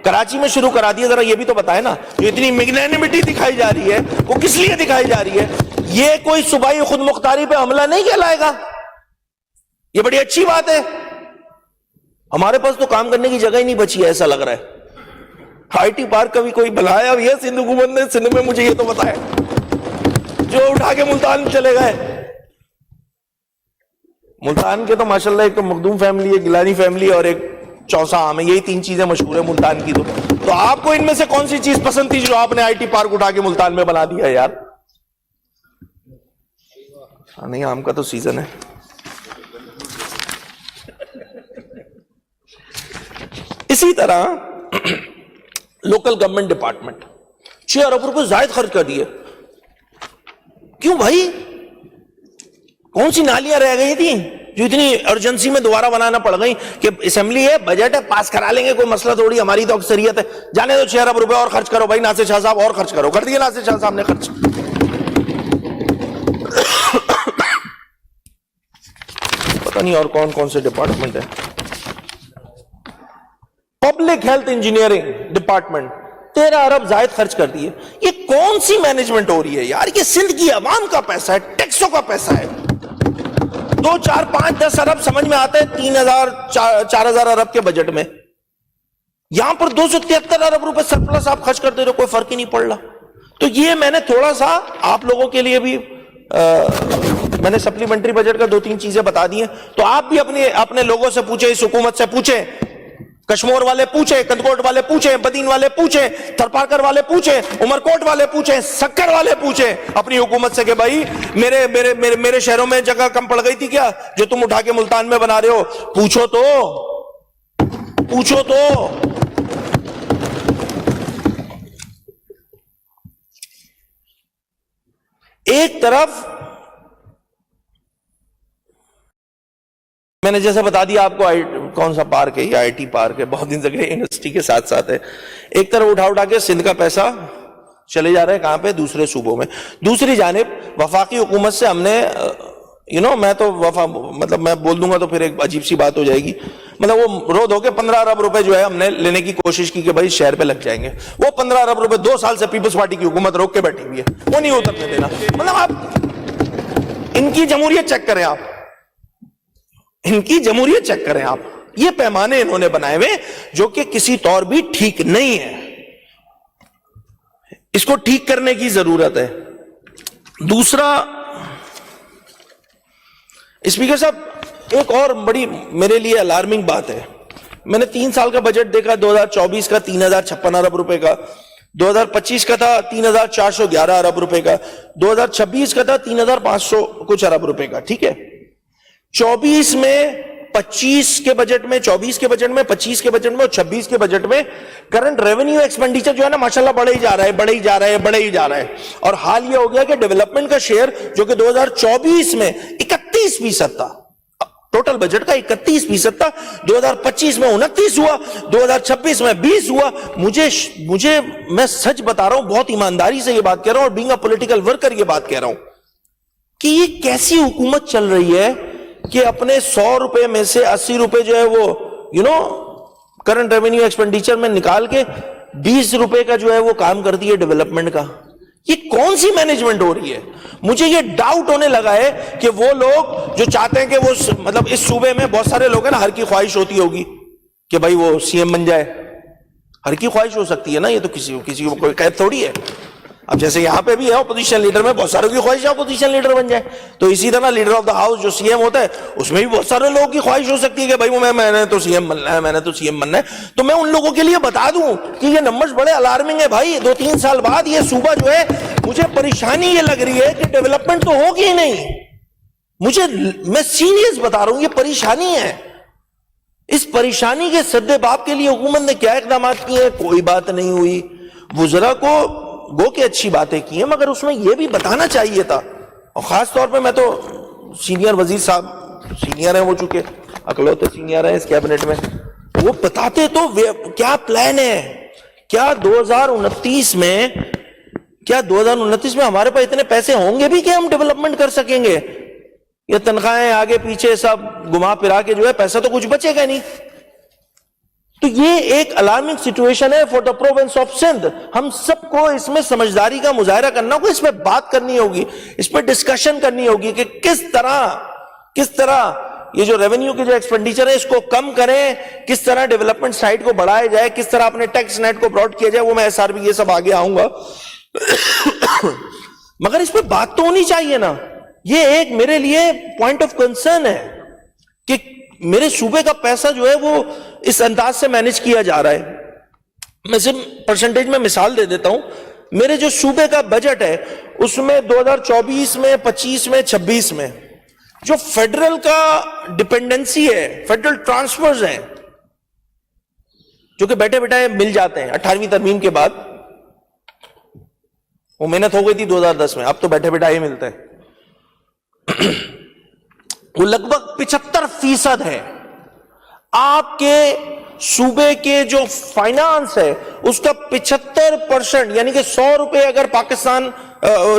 کراچی میں شروع کرا دیا, ذرا یہ بھی تو بتائے نا. جو اتنی میگنینمٹی دکھائی جا رہی ہے وہ کس لیے دکھائی جا رہی ہے؟ یہ کوئی صوبائی خود مختاری پہ حملہ نہیں کہلائے گا, یہ بڑی اچھی بات ہے. ہمارے پاس تو کام کرنے کی جگہ ہی نہیں بچی ہے ایسا لگ رہا ہے. آئی ٹی پارک کا بھی کوئی بلایا ہے سندھ حکومت نے, سندھ میں مجھے یہ تو بتایا جو اٹھا کے ملتان چلے گئے. ملتان کے تو ماشاءاللہ ایک تو مخدوم فیملی, ایک گیلانی فیملی اور ایک چوسا عام ہے, یہی 3 چیزیں مشہور ہیں ملتان کی. تو آپ کو ان میں سے کون سی چیز پسند تھی جو آپ نے آئی ٹی پارک اٹھا کے ملتان میں بنا دیا یار؟ نہیں, آم کا تو سیزن ہے. اسی طرح لوکل گورنمنٹ ڈپارٹمنٹ 6 ارب روپے زائد خرچ کر دیے. کیوں بھائی؟ کون سی نالیاں رہ گئی تھیں جو اتنی ارجنسی میں دوبارہ بنانا پڑ گئی کہ اسمبلی ہے, بجٹ ہے, پاس کرا لیں گے, کوئی مسئلہ تھوڑی, ہماری تو اکثریت ہے, جانے دو 6 ارب روپے اور خرچ کرو. بھائی ناصر شاہ صاحب اور خرچ کرو, کر دیے ناصر شاہ صاحب نے خرچ. پتہ نہیں اور کون کون سے ڈپارٹمنٹ ہے. پبلک ہیلتھ انجینئرنگ ڈپارٹمنٹ 13 ارب زائد خرچ کر دیے. یہ کون سی مینجمنٹ ہو رہی ہے یار؟ یہ سندھ کی عوام کا پیسہ ہے, ٹیکسوں کا پیسہ ہے. 2, 4, 5, 10 ارب سمجھ میں آتا ہے 3,000 4,000 ارب کے بجٹ میں. یہاں پر 273 ارب روپے سرپلس آپ خرچ کرتے رہو, کوئی فرق ہی نہیں پڑ رہا. تو یہ میں نے تھوڑا سا آپ لوگوں کے لیے بھی میں نے سپلیمنٹری بجٹ کا 2-3 چیزیں بتا دی ہیں. تو آپ بھی اپنے لوگوں سے پوچھیں, اس حکومت سے پوچھیں, کشمور والے پوچھیں, کندکوٹ والے پوچھیں, بدین والے پوچھیں, تھرپارکر والے پوچھیں, عمرکوٹ والے پوچھیں, سکر والے پوچھیں اپنی حکومت سے کہ بھائی میرے شہروں میں جگہ کم پڑ گئی تھی کیا جو تم اٹھا کے ملتان میں بنا رہے ہو؟ پوچھو تو. ایک طرف میں نے جیسے بتا دیا آپ کو کون سا پارک ہے, یہ آئی ٹی پارک ہے, بہت دن تک یونیورسٹی کے ساتھ ساتھ ہے. ایک طرف اٹھا کے سندھ کا پیسہ چلے جا رہے ہیں کہاں پہ؟ دوسرے صوبوں میں. دوسری جانب وفاقی حکومت سے ہم نے میں تو مطلب میں بول دوں گا تو پھر ایک عجیب سی بات ہو جائے گی. مطلب وہ رو دھو کے 15 ارب روپے جو ہے ہم نے لینے کی کوشش کی کہ بھائی شہر پہ لگ جائیں گے. وہ 15 ارب روپے 2 سال سے پیپلز پارٹی کی حکومت روک کے بیٹھی ہوئی ہے, وہ نہیں اترنے دینا. مطلب آپ ان کی جمہوریت چیک کریں, آپ ان کی جمہوریت چیک کریں آپ. یہ پیمانے انہوں نے بنائے ہوئے جو کہ کسی طور بھی ٹھیک نہیں ہے, اس کو ٹھیک کرنے کی ضرورت ہے. دوسرا اسپیکر صاحب ایک اور بڑی میرے لیے الارمنگ بات ہے. میں نے 3 سال کا بجٹ دیکھا, 2024 کا 3,056 ارب روپے کا, 2025 کا تھا 3,411 ارب روپے کا, 2026 کا تھا 3,500 کچھ ارب روپے کا. ٹھیک ہے, 24 میں 25 کے بجٹ میں, 24 کے بجٹ میں, 25 کے بجٹ میں اور 26 کے بجٹ میں کرنٹ ریونیو ایکسپینڈیچر جو ہے نا ماشاءاللہ بڑھے ہی جا رہا ہے. اور حال یہ ہو گیا کہ ڈیولپمنٹ کا شیئر جو کہ 2024 میں 31% تھا, ٹوٹل بجٹ کا 31% تھا, 2025 میں 29 ہوا, 2026 میں 20 ہوا. مجھے میں سچ بتا رہا ہوں, بہت ایمانداری سے یہ بات کہہ رہا ہوں اور بینگ اے پولیٹیکل ورکر یہ بات کہہ رہا ہوں کہ یہ کیسی حکومت چل رہی ہے کہ اپنے 100 روپے میں سے 80 روپے جو ہے وہ کرنٹ ریونیو ایکسپینڈیچر میں نکال کے 20 روپے کا جو ہے وہ کام کرتی ہے ڈیولپمنٹ کا. یہ کون سی مینجمنٹ ہو رہی ہے؟ مجھے یہ ڈاؤٹ ہونے لگا ہے کہ وہ لوگ جو چاہتے ہیں کہ وہ مطلب اس صوبے میں بہت سارے لوگ ہیں نا, ہر کی خواہش ہوتی ہوگی کہ بھائی وہ سی ایم بن جائے. ہر کی خواہش ہو سکتی ہے نا, یہ تو کسی کو کوئی قید تھوڑی ہے. اب جیسے یہاں پہ بھی ہے اپوزیشن لیڈر میں بہت ساروں کی خواہش ہے اپوزیشن لیڈر بن جائے, تو اسی طرح لیڈر آف دا ہاؤس جو سی ایم ہوتا ہے اس میں بھی بہت سارے لوگوں کی خواہش ہو سکتی ہے کہ بھائی میں نے تو سی ایم بننا ہے, تو میں ان لوگوں کے لیے بتا دوں کہ یہ نمبرز بڑے الارمنگ ہے بھائی. 2-3 سال بعد یہ صوبہ جو ہے مجھے پریشانی یہ لگ رہی ہے کہ ڈیولپمنٹ تو ہوگی ہی نہیں. میں سیریس بتا رہا ہوں, یہ پریشانی ہے. اس پریشانی کے سدباب کے لیے حکومت نے کیا اقدامات کیے ہیں؟ کوئی بات نہیں ہوئی. وزراء کو گو کہ اچھی باتیں کی ہیں، مگر اس میں یہ بھی بتانا چاہیے تھا. اور خاص طور پہ میں تو سینئر وزیر صاحب، سینئر ہیں وہ، چونکہ اکلوتے سینئر ہیں اس کیبنٹ میں، وہ بتاتے تو کیا پلان ہے، کیا 2029 میں ہمارے پاس اتنے پیسے ہوں گے بھی کہ ہم ڈیولپمنٹ کر سکیں گے؟ یہ تنخواہیں آگے پیچھے سب گھما پھرا کے جو ہے پیسہ تو کچھ بچے گا نہیں. تو یہ ایک الارمنگ سچویشن ہے for the province of Sindh. ہم سب کو اس میں سمجھداری کا مظاہرہ کرنا ہوگا، اس پہ بات کرنی ہوگی، اس پہ ڈسکشن کرنی ہوگی کہ کس طرح یہ جو ریونیو کے جو ایکسپینڈیچر ہے اس کو کم کریں، کس طرح ڈیولپمنٹ سائٹ کو بڑھایا جائے، کس طرح اپنے ٹیکس نیٹ کو براڈ کیا جائے. وہ میں ایس آر بی یہ سب آگے آؤں گا، مگر اس پہ بات تو ہونی چاہیے نا. یہ ایک میرے لیے پوائنٹ آف کنسرن ہے کہ میرے صوبے کا پیسہ جو ہے وہ اس انداز سے مینج کیا جا رہا ہے. میں صرف پرسنٹیج میں مثال دے دیتا ہوں. میرے جو صوبے کا بجٹ ہے اس میں 2024 میں 25 میں 26 میں جو فیڈرل کا ڈپینڈنسی ہے، فیڈرل ٹرانسفرز ہیں جو کہ بیٹھے بیٹھے مل جاتے ہیں 18ویں ترمیم کے بعد. وہ محنت ہو گئی تھی 2010 میں، اب تو بیٹھے بیٹھے ہی ملتے ہیں. وہ لگ بھگ 75% ہے. آپ کے صوبے کے جو فائنانس ہے اس کا 75%، یعنی کہ 100 روپے اگر پاکستان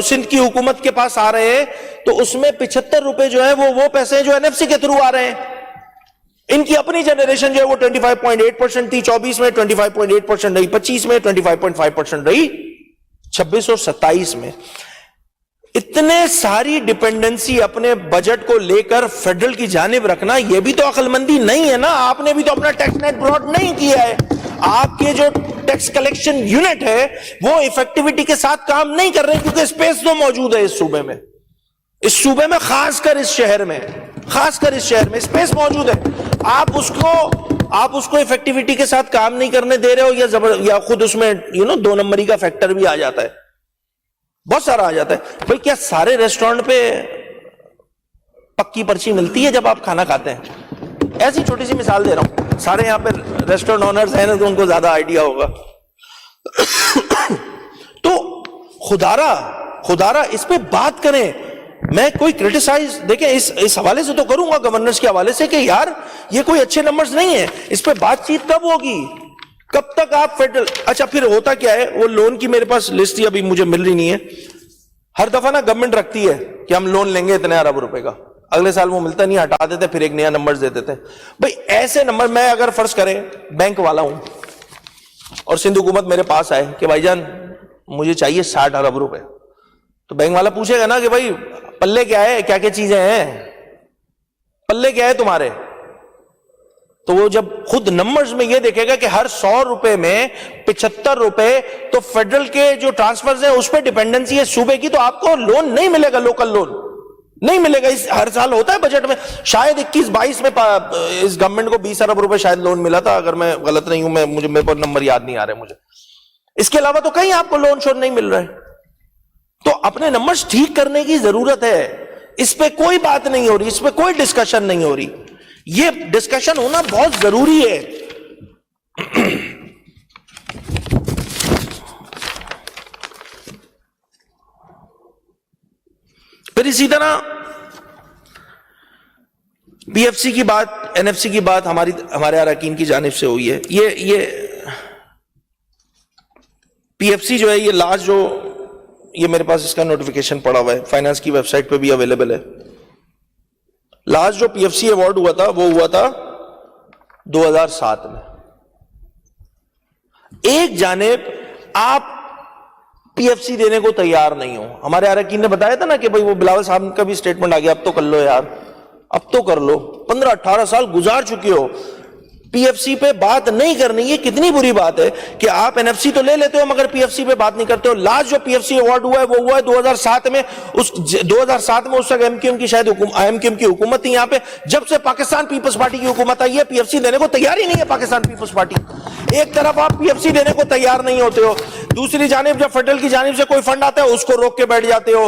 سندھ کی حکومت کے پاس آ رہے ہیں تو اس میں 75 روپے جو ہے وہ پیسے جو این ایف سی کے تھرو آ رہے ہیں. ان کی اپنی جنریشن جو ہے وہ 25.8% تھی 24 میں، 25.8% رہی 25 میں، 25.5% رہی 26 اور 27 میں. اتنے ساری ڈیپینڈنسی اپنے بجٹ کو لے کر فیڈرل کی جانب رکھنا یہ بھی تو عقل مندی نہیں ہے نا. آپ نے بھی تو اپنا ٹیکس نیٹ براڈ نہیں کیا ہے. آپ کے جو ٹیکس کلیکشن یونٹ ہے وہ ایفیکٹیویٹی کے ساتھ کام نہیں کر رہے کیونکہ اسپیس تو موجود ہے اس صوبے میں خاص کر اس شہر میں اسپیس موجود ہے. آپ اس کو ایفیکٹیویٹی کے ساتھ کام نہیں کرنے دے رہے ہو یا خود اس میں 2 نمبری کا فیکٹر بھی آ جاتا ہے، بہت سارا آ جاتا ہے. بھائی کیا سارے ریسٹورینٹ پہ پکی پرچی ملتی ہے جب آپ کھانا کھاتے ہیں؟ ایسی چھوٹی سی مثال دے رہا ہوں. سارے یہاں پہ ریسٹورینٹ اونرز ہیں تو ان کو زیادہ آئیڈیا ہوگا. تو خدارا اس پہ بات کریں. میں کوئی کرٹیسائز دیکھیں اس حوالے سے تو کروں گا گورننس کے حوالے سے کہ یار یہ کوئی اچھے نمبرز نہیں ہیں. اس پہ بات چیت کب ہوگی؟ کب تک آپ فیڈرل؟ اچھا پھر ہوتا کیا ہے، وہ لون کی میرے پاس لسٹ ہی ابھی مجھے مل رہی نہیں ہے. ہر دفعہ نا گورنمنٹ رکھتی ہے کہ ہم لون لیں گے اتنے ارب روپے کا، اگلے سال وہ ملتا نہیں، ہٹا دیتے، پھر ایک نیا نمبر دے دیتے. بھائی ایسے نمبر، میں اگر فرض کریں بینک والا ہوں اور سندھ حکومت میرے پاس آئے کہ بھائی جان مجھے چاہیے 60 ارب روپے، تو بینک والا پوچھے گا نا کہ بھائی پلے کیا ہے، کیا کیا چیزیں ہیں، پلے کیا ہے تمہارے. تو وہ جب خود نمبرز میں یہ دیکھے گا کہ ہر 100 روپے میں 75 روپے تو فیڈرل کے جو ٹرانسفرز ہیں اس پہ ڈیپینڈنسی ہے صوبے کی، تو آپ کو لون نہیں ملے گا، لوکل لون نہیں ملے گا. اس ہر سال ہوتا ہے بجٹ میں، شاید 21-22 میں اس گورنمنٹ کو 20 ارب روپے شاید لون ملا تھا، اگر میں غلط نہیں ہوں، میرے پر نمبر یاد نہیں آ رہے مجھے. اس کے علاوہ تو کہیں آپ کو لون شون نہیں مل رہا ہے. تو اپنے نمبرز ٹھیک کرنے کی ضرورت ہے. اس پہ کوئی بات نہیں ہو رہی، اس پہ کوئی ڈسکشن نہیں ہو رہی. یہ ڈسکشن ہونا بہت ضروری ہے. پھر اسی طرح پی ایف سی کی بات، این ایف سی کی بات ہمارے اراکین کی جانب سے ہوئی ہے. یہ پی ایف سی جو ہے، یہ لاسٹ جو یہ میرے پاس اس کا نوٹیفیکیشن پڑا ہوا ہے، فائنانس کی ویب سائٹ پہ بھی اویلیبل ہے. لاسٹ جو پی ایف سی ایوارڈ ہوا تھا وہ ہوا تھا 2007 میں. ایک جانب آپ پی ایف سی دینے کو تیار نہیں ہو. ہمارے اراکین نے بتایا تھا نا کہ بھائی وہ بلاول صاحب کا بھی اسٹیٹمنٹ آ گیا، اب تو کر لو یار، اب تو کر لو. 15-18 سال گزار چکے ہو، پی ایف سی پہ بات نہیں کرنی. یہ کتنی بری بات ہے کہ آپ این ایف سی تو لے لیتے ہو مگر پی ایف سی پہ بات نہیں کرتے ہو. لاسٹ جو پی ایف سی ایوارڈ ہوا ہے وہ ہوا ہے 2007 میں. 2007 میں اس وقت ایم کیو ایم کی شاید ایم کیو ایم کی حکومت تھی یہاں پہ. جب سے پاکستان پیپلز پارٹی کی حکومت آئی ہے پی ایف سی دینے کو تیار ہی نہیں ہے پاکستان پیپلز پارٹی. ایک طرف آپ پی ایف سی دینے کو تیار نہیں ہوتے ہو، دوسری جانب جب فیڈرل کی جانب سے کوئی فنڈ آتا ہے اس کو روک کے بیٹھ جاتے ہو.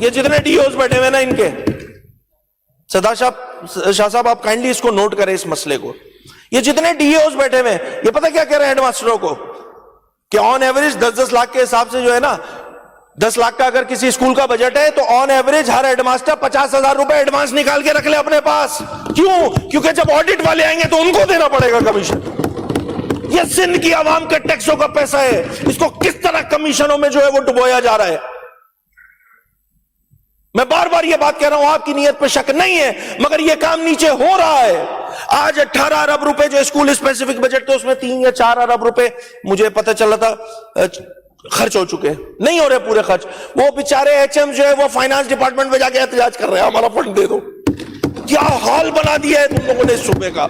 یہ جتنے ڈی اوز بیٹھے ہوئے نا ان کے، شاہ صاحب آپ کائنڈلی اس کو نوٹ کریں اس مسئلے کو، یہ جتنے ڈی اوز بیٹھے ہوئے یہ پتہ کیا کہہ رہے ہیں ہیڈ ماسٹروں کو کہ آن ایوریج 10-10 لاکھ کے حساب سے جو ہے نا، 10 لاکھ کا اگر کسی اسکول کا بجٹ ہے تو آن ایوریج ہر ہیڈ ماسٹر 50,000 روپے ایڈوانس نکال کے رکھ لے اپنے پاس. کیوں؟ کیونکہ جب آڈٹ والے آئیں گے تو ان کو دینا پڑے گا کمیشن. یہ سندھ کی عوام کا ٹیکسوں کا پیسہ ہے، اس کو کس طرح کمیشنوں میں جو ہے وہ ڈبویا جا رہا ہے. میں بار بار یہ بات کہہ رہا ہوں، آپ کی نیت پہ شک نہیں ہے، مگر یہ کام نیچے ہو رہا ہے. آج 18 ارب روپے جو اسکول اسپیسیفک بجٹ تھے اس میں 3 یا 4 ارب روپے مجھے پتہ چلا تھا خرچ ہو چکے، نہیں ہو رہے پورے خرچ. وہ بیچارے ایچ ایم جو ہے وہ فائنانس ڈپارٹمنٹ میں جا کے احتجاج کر رہے ہیں ہمارا فنڈ دے دو. کیا حال بنا دیا ہے تم لوگوں نے اس صوبے کا،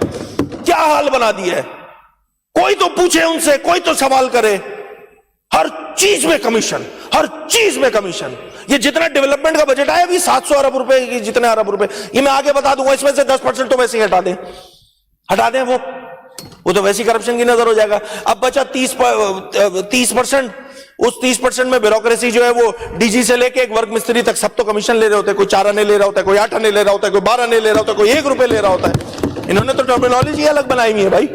کیا حال بنا دیا ہے. کوئی تو پوچھے ان سے، کوئی تو سوال کرے. ہر چیز میں کمیشن، ہر چیز میں کمیشن. یہ جتنا ڈیولپمنٹ کا بجٹ آیا ابھی 700 ارب روپے کی، جتنے ارب روپے یہ میں آگے بتا دوں گا، اس میں سے 10% تو ویسے ہی ہٹا دیں وہ تو ویسی کرپشن کی نظر ہو جائے گا. اب بچا 30%. اس 30% میں بیوروکریسی جو ہے وہ ڈی جی سے لے کے ایک ورک مستری تک سب تو کمیشن لے رہے ہوتے ہیں. کوئی 4 آنے لے رہا ہوتا ہے، کوئی 8 آنے لے رہا ہوتا ہے، کوئی 12 آنے لے رہا ہوتا ہے، کوئی 1 روپے لے رہا ہوتا ہے. انہوں نے تو ٹرمینالوجی الگ بنائی ہوئی ہے بھائی.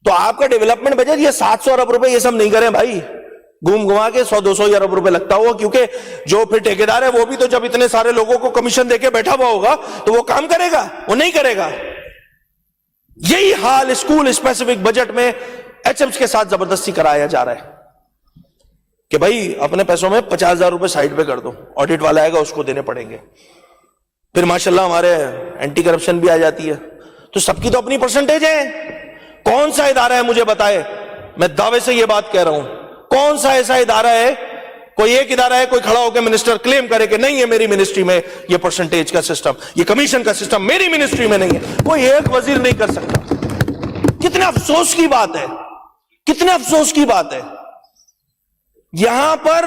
تو آپ کا ڈیولپمنٹ بجٹ یہ 700 ارب روپے یہ سب نہیں کریں بھائی، گھوم گھما کے 100-200 ارب روپے لگتا ہوا. کیونکہ جو پھر ٹھیکیدار ہے وہ بھی تو جب اتنے سارے لوگوں کو کمیشن دے کے بیٹھا ہوا ہوگا تو وہ کام کرے گا؟ وہ نہیں کرے گا. یہی حال اسکول اسپیسیفک بجٹ میں ایچ ایمز کے ساتھ زبردستی کرایا جا رہا ہے کہ بھائی اپنے پیسوں میں 50,000 روپے سائڈ پہ کر دو، آڈٹ والا آئے گا اس کو دینے پڑیں گے. پھر ماشاءاللہ ہمارے اینٹی کرپشن بھی آ جاتی ہے. تو سب کی تو اپنی پرسنٹیج ہے. کون سا ادارہ ہے مجھے بتائے، میں دعوے سے یہ بات کہہ رہا ہوں، کون سا ایسا ادارہ ہے، کوئی ایک ادارہ ہے کوئی کھڑا ہو کے منسٹر کلیم کرے کہ نہیں ہے میری منسٹری میں یہ پرسنٹیج کا سسٹم، یہ کمیشن کا سسٹم میری منسٹری میں نہیں ہے؟ کوئی ایک وزیر نہیں کر سکتا. کتنے افسوس کی بات ہے، کتنے افسوس کی بات ہے. یہاں پر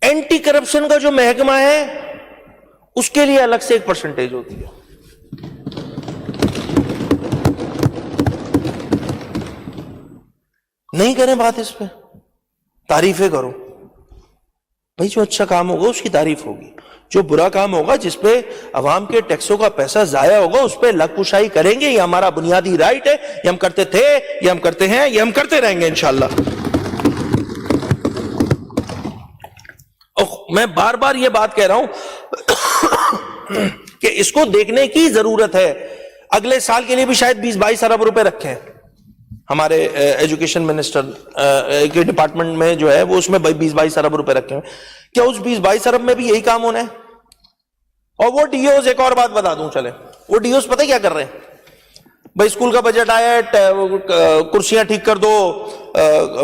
اینٹی کرپشن کا جو محکمہ ہے اس کے لیے الگ سے ایک پرسنٹیج ہوتی ہے. نہیں کریں بات اس پہ، تعریفیں کرو بھائی. جو اچھا کام ہوگا اس کی تعریف ہوگی، جو برا کام ہوگا جس پہ عوام کے ٹیکسوں کا پیسہ ضائع ہوگا اس پہ لگ کشائی کریں گے. یہ ہمارا بنیادی رائٹ ہے، یہ ہم کرتے تھے، یہ ہم کرتے ہیں، یہ ہم کرتے رہیں گے انشاءاللہ. میں بار بار یہ بات کہہ رہا ہوں کہ اس کو دیکھنے کی ضرورت ہے. اگلے سال کے لیے بھی شاید 20-22 ارب روپے رکھے ہیں ہمارے ایجوکیشن منسٹر کے ڈپارٹمنٹ میں جو ہے وہ، اس میں 20-22 ارب روپے رکھے ہیں. کیا اس 20-22 ارب میں بھی یہی کام ہونا ہے؟ اور وہ ڈی اوز، ایک اور بات بتا دوں چلے، وہ ڈی اوز پتہ کیا کر رہے ہیں بھائی؟ اسکول کا بجٹ آیا ہے، کرسیاں ٹھیک کر دو،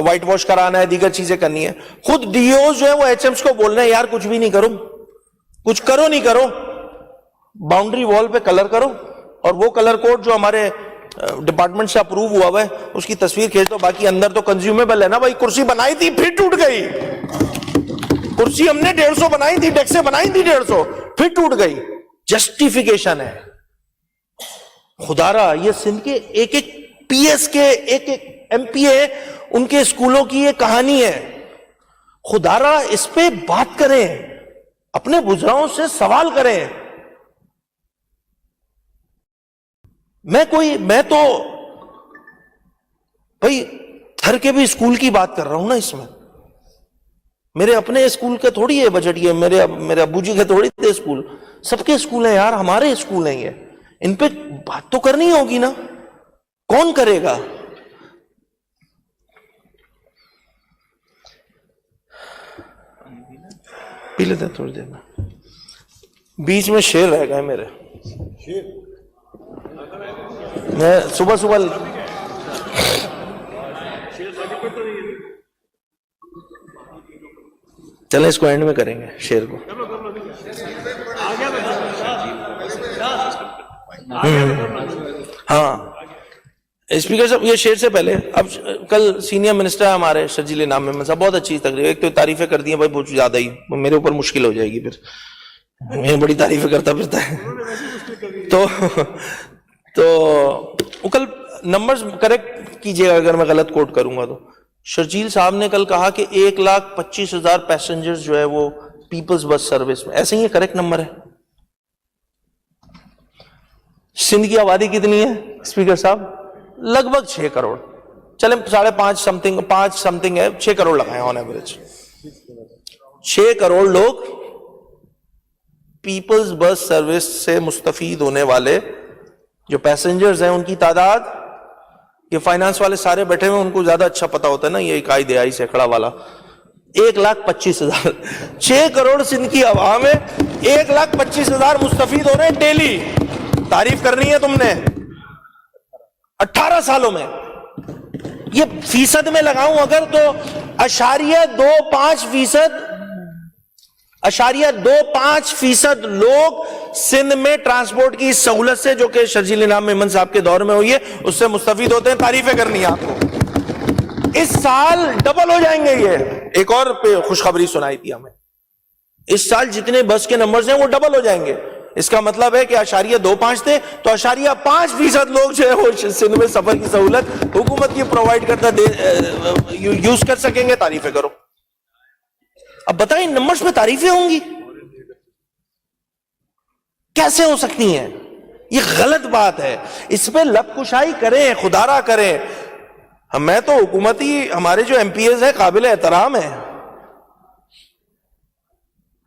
وائٹ واش کرانا ہے، دیگر چیزیں کرنی ہے. خود ڈی اوز جو ہے وہ ایچ ایمز کو بول رہے ہیں یار کچھ بھی نہیں کرو، کچھ کرو نہیں کرو، باؤنڈری وال پہ کلر کرو، اور وہ کلر کوڈ جو ہمارے ڈپارٹمنٹ سے اپروو ہوا ہے اس کی تصویر کھینچ دو. باقی اندر تو کنزیومیبل ہے نا بھائی. کرسی بنائی تھی پھر ٹوٹ گئی، کرسی ہم نے 150 بنائی تھی، ڈیسکیں بنائی تھی 150، پھر ٹوٹ گئی. جسٹیفیکیشن ہے. خدا را یہ سندھ کے ایک ایک پی ایس کے، ایک ایک ایم پی اے، ان کے اسکولوں کی یہ کہانی ہے. خدا را اس پہ بات کریں، اپنے بزرگوں سے سوال کریں. میں تو بھائی تھر کے بھی اسکول کی بات کر رہا ہوں نا اس میں. میرے اپنے اسکول کے تھوڑی ہے بجٹ، یہ میرے ابو جی کے تھوڑی تھے اسکول، سب کے اسکول ہیں یار، ہمارے اسکول ہیں یہ. ان پہ بات تو کرنی ہوگی نا، کون کرے گا؟ پی لیتے تھوڑی دیر میں. بیچ میں شیر رہ گئے میرے، میں صبح چلیں اس کو اینڈ میں کریں گے شیر کو. ہاں اسپیکر صاحب یہ شیر سے پہلے، اب کل سینئر منسٹر ہمارے شرجیل انعام محمد صاحب، بہت اچھی تقریر، ایک تو تعریفیں کر دی ہیں بھائی بہت زیادہ ہی، میرے اوپر مشکل ہو جائے گی پھر، میں بڑی تعریفیں کرتا پھرتا ہے. تو کل نمبرز کریکٹ کیجئے گا اگر میں غلط کوٹ کروں گا تو شرجیل صاحب نے کل کہا کہ 1,25,000 پیسنجر جو ہے وہ پیپلز بس سروس میں، ایسے ہی یہ کریکٹ نمبر ہے؟ سندھ کی آبادی کتنی ہے اسپیکر صاحب؟ لگ بھگ 6 کروڑ، چلیں 5.5 سمتنگ ہے، 6 کروڑ لگائیں آن ایوریج. 6 کروڑ لوگ پیپلز بس سروس سے مستفید ہونے والے جو پیسنجرز ہیں ان کی تعداد، یہ فائنانس والے سارے بیٹھے ہوئے ان کو زیادہ اچھا پتا ہوتا ہے نا، یہ اکائی دہائی سینکڑا والا. 1,25,000، 6 کروڑ سندھ کی عوام ہے، 1,25,000 مستفید ہو رہے ہیں ڈیلی. تعریف کرنی ہے تم نے 18 سالوں میں. یہ فیصد میں لگاؤں اگر تو 0.25% لوگ سندھ میں ٹرانسپورٹ کی سہولت سے، جو کہ شرجیل انعام میمن صاحب کے دور میں ہوئی ہے، اس سے مستفید ہوتے ہیں. تعریفیں کرنی ہے آپ کو. اس سال ڈبل ہو جائیں گے. یہ ایک اور خوشخبری سنائی تھی ہمیں، اس سال جتنے بس کے نمبرز ہیں وہ ڈبل ہو جائیں گے. اس کا مطلب ہے کہ 0.25 تھے تو 0.5% لوگ جو ہے وہ سندھ میں سفر کی سہولت حکومت کی پرووائڈ کرتا یوز کر سکیں گے. تعریفیں کرو. اب بتائیں نمبرز پہ تعریفیں ہوں گی کیسے ہو سکتی ہیں؟ یہ غلط بات ہے. اس پہ لب کشائی کریں، خدارا کریں. میں تو حکومتی ہمارے جو ایم پی ایز ہیں قابل احترام ہیں،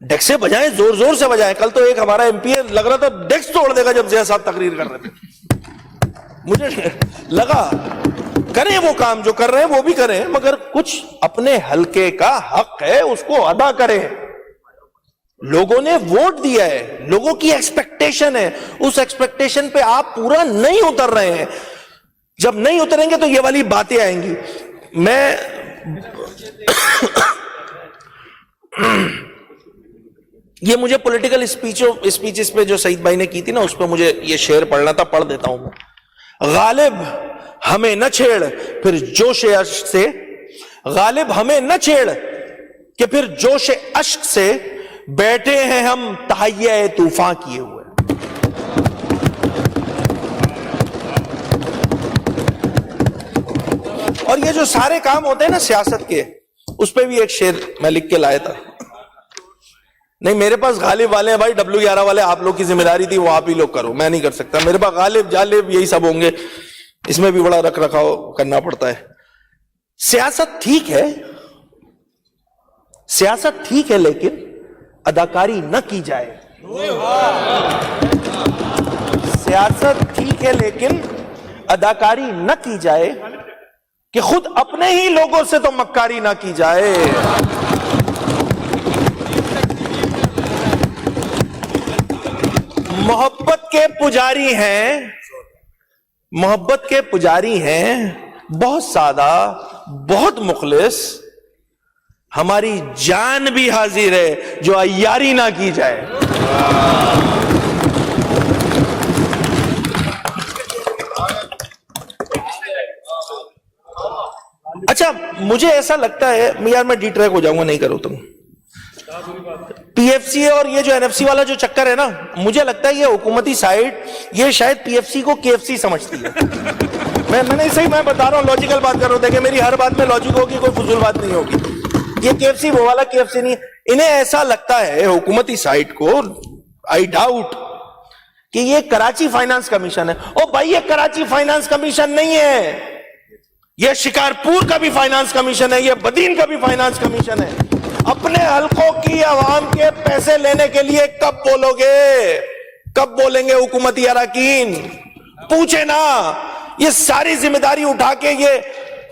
ڈیکس سے بجائیں، زور زور سے بجائیں. کل تو ایک ہمارا ایم پی اے لگ رہا تھا ڈیکس توڑ دے گا جب ضیاء صاحب تقریر کر رہے تھے. مجھے لگا کریں وہ کام جو کر رہے ہیں وہ بھی کریں، مگر کچھ اپنے حلقے کا حق ہے اس کو ادا کریں. لوگوں نے ووٹ دیا ہے، لوگوں کی ایکسپیکٹیشن ہے، اس ایکسپیکٹیشن پہ آپ پورا نہیں اتر رہے ہیں. جب نہیں اتریں گے تو یہ والی باتیں آئیں گی. میں یہ مجھے پولیٹیکل اسپیچز پہ جو سعید بھائی نے کی تھی نا، اس پہ مجھے یہ شعر پڑھنا تھا، پڑھ دیتا ہوں. غالب ہمیں نہ چھیڑ پھر جوش اشک سے، غالب ہمیں نہ چھیڑ کہ پھر جوش اشک سے بیٹھے ہیں ہم تہیہ طوفان کیے ہوئے. اور یہ جو سارے کام ہوتے ہیں نا سیاست کے، اس پہ بھی ایک شعر میں لکھ کے لایا تھا. نہیں میرے پاس غالب والے ہیں بھائی، W11 والے آپ لوگ کی ذمہ داری تھی، وہ آپ ہی لوگ کرو، میں نہیں کر سکتا. میرے پاس غالب جالب یہی سب ہوں گے، اس میں بھی بڑا رکھ رکھاؤ کرنا پڑتا ہے. سیاست ٹھیک ہے، سیاست ٹھیک ہے، لیکن اداکاری نہ کی جائے. سیاست ٹھیک ہے لیکن اداکاری نہ کی جائے، کہ خود اپنے ہی لوگوں سے تو مکاری نہ کی جائے. محبت کے پجاری ہیں، محبت کے پجاری ہیں، بہت سادہ، بہت مخلص، ہماری جان بھی حاضر ہے جو عیاری نہ کی جائے. اچھا مجھے ایسا لگتا ہے یار، میں ڈی ٹریک ہو جاؤں گا، نہیں کرو تم. پی ایف سی اور یہ جو این ایف سی والا جو چکر ہے نا، مجھے لگتا ہے یہ حکومتی سائٹ یہ شاید پی ایف سی کو کے ایف سی سمجھتی ہے. میں نہیں صحیح میں بتا رہا ہوں، لاجیکل بات کر رہا ہوں. دیکھیں میری ہر بات میں لاجک ہوگی، کوئی فضول بات نہیں ہوگی. یہ کے ایف سی وہ والا کے ایف سی نہیں. انہیں ایسا لگتا ہے حکومتی سائٹ کو، آئی ڈاؤٹ، کہ یہ کراچی فائنانس کمیشن ہے. او بھائی یہ کراچی فائنانس کمیشن نہیں ہے، یہ شکارپور کا بھی فائنانس کمیشن ہے، یہ بدین کا بھی فائنانس کمیشن ہے. اپنے حلقوں کی عوام کے پیسے لینے کے لیے کب بولو گے؟ کب بولیں گے حکومتی اراکین؟ پوچھے نا. یہ ساری ذمہ داری اٹھا کے یہ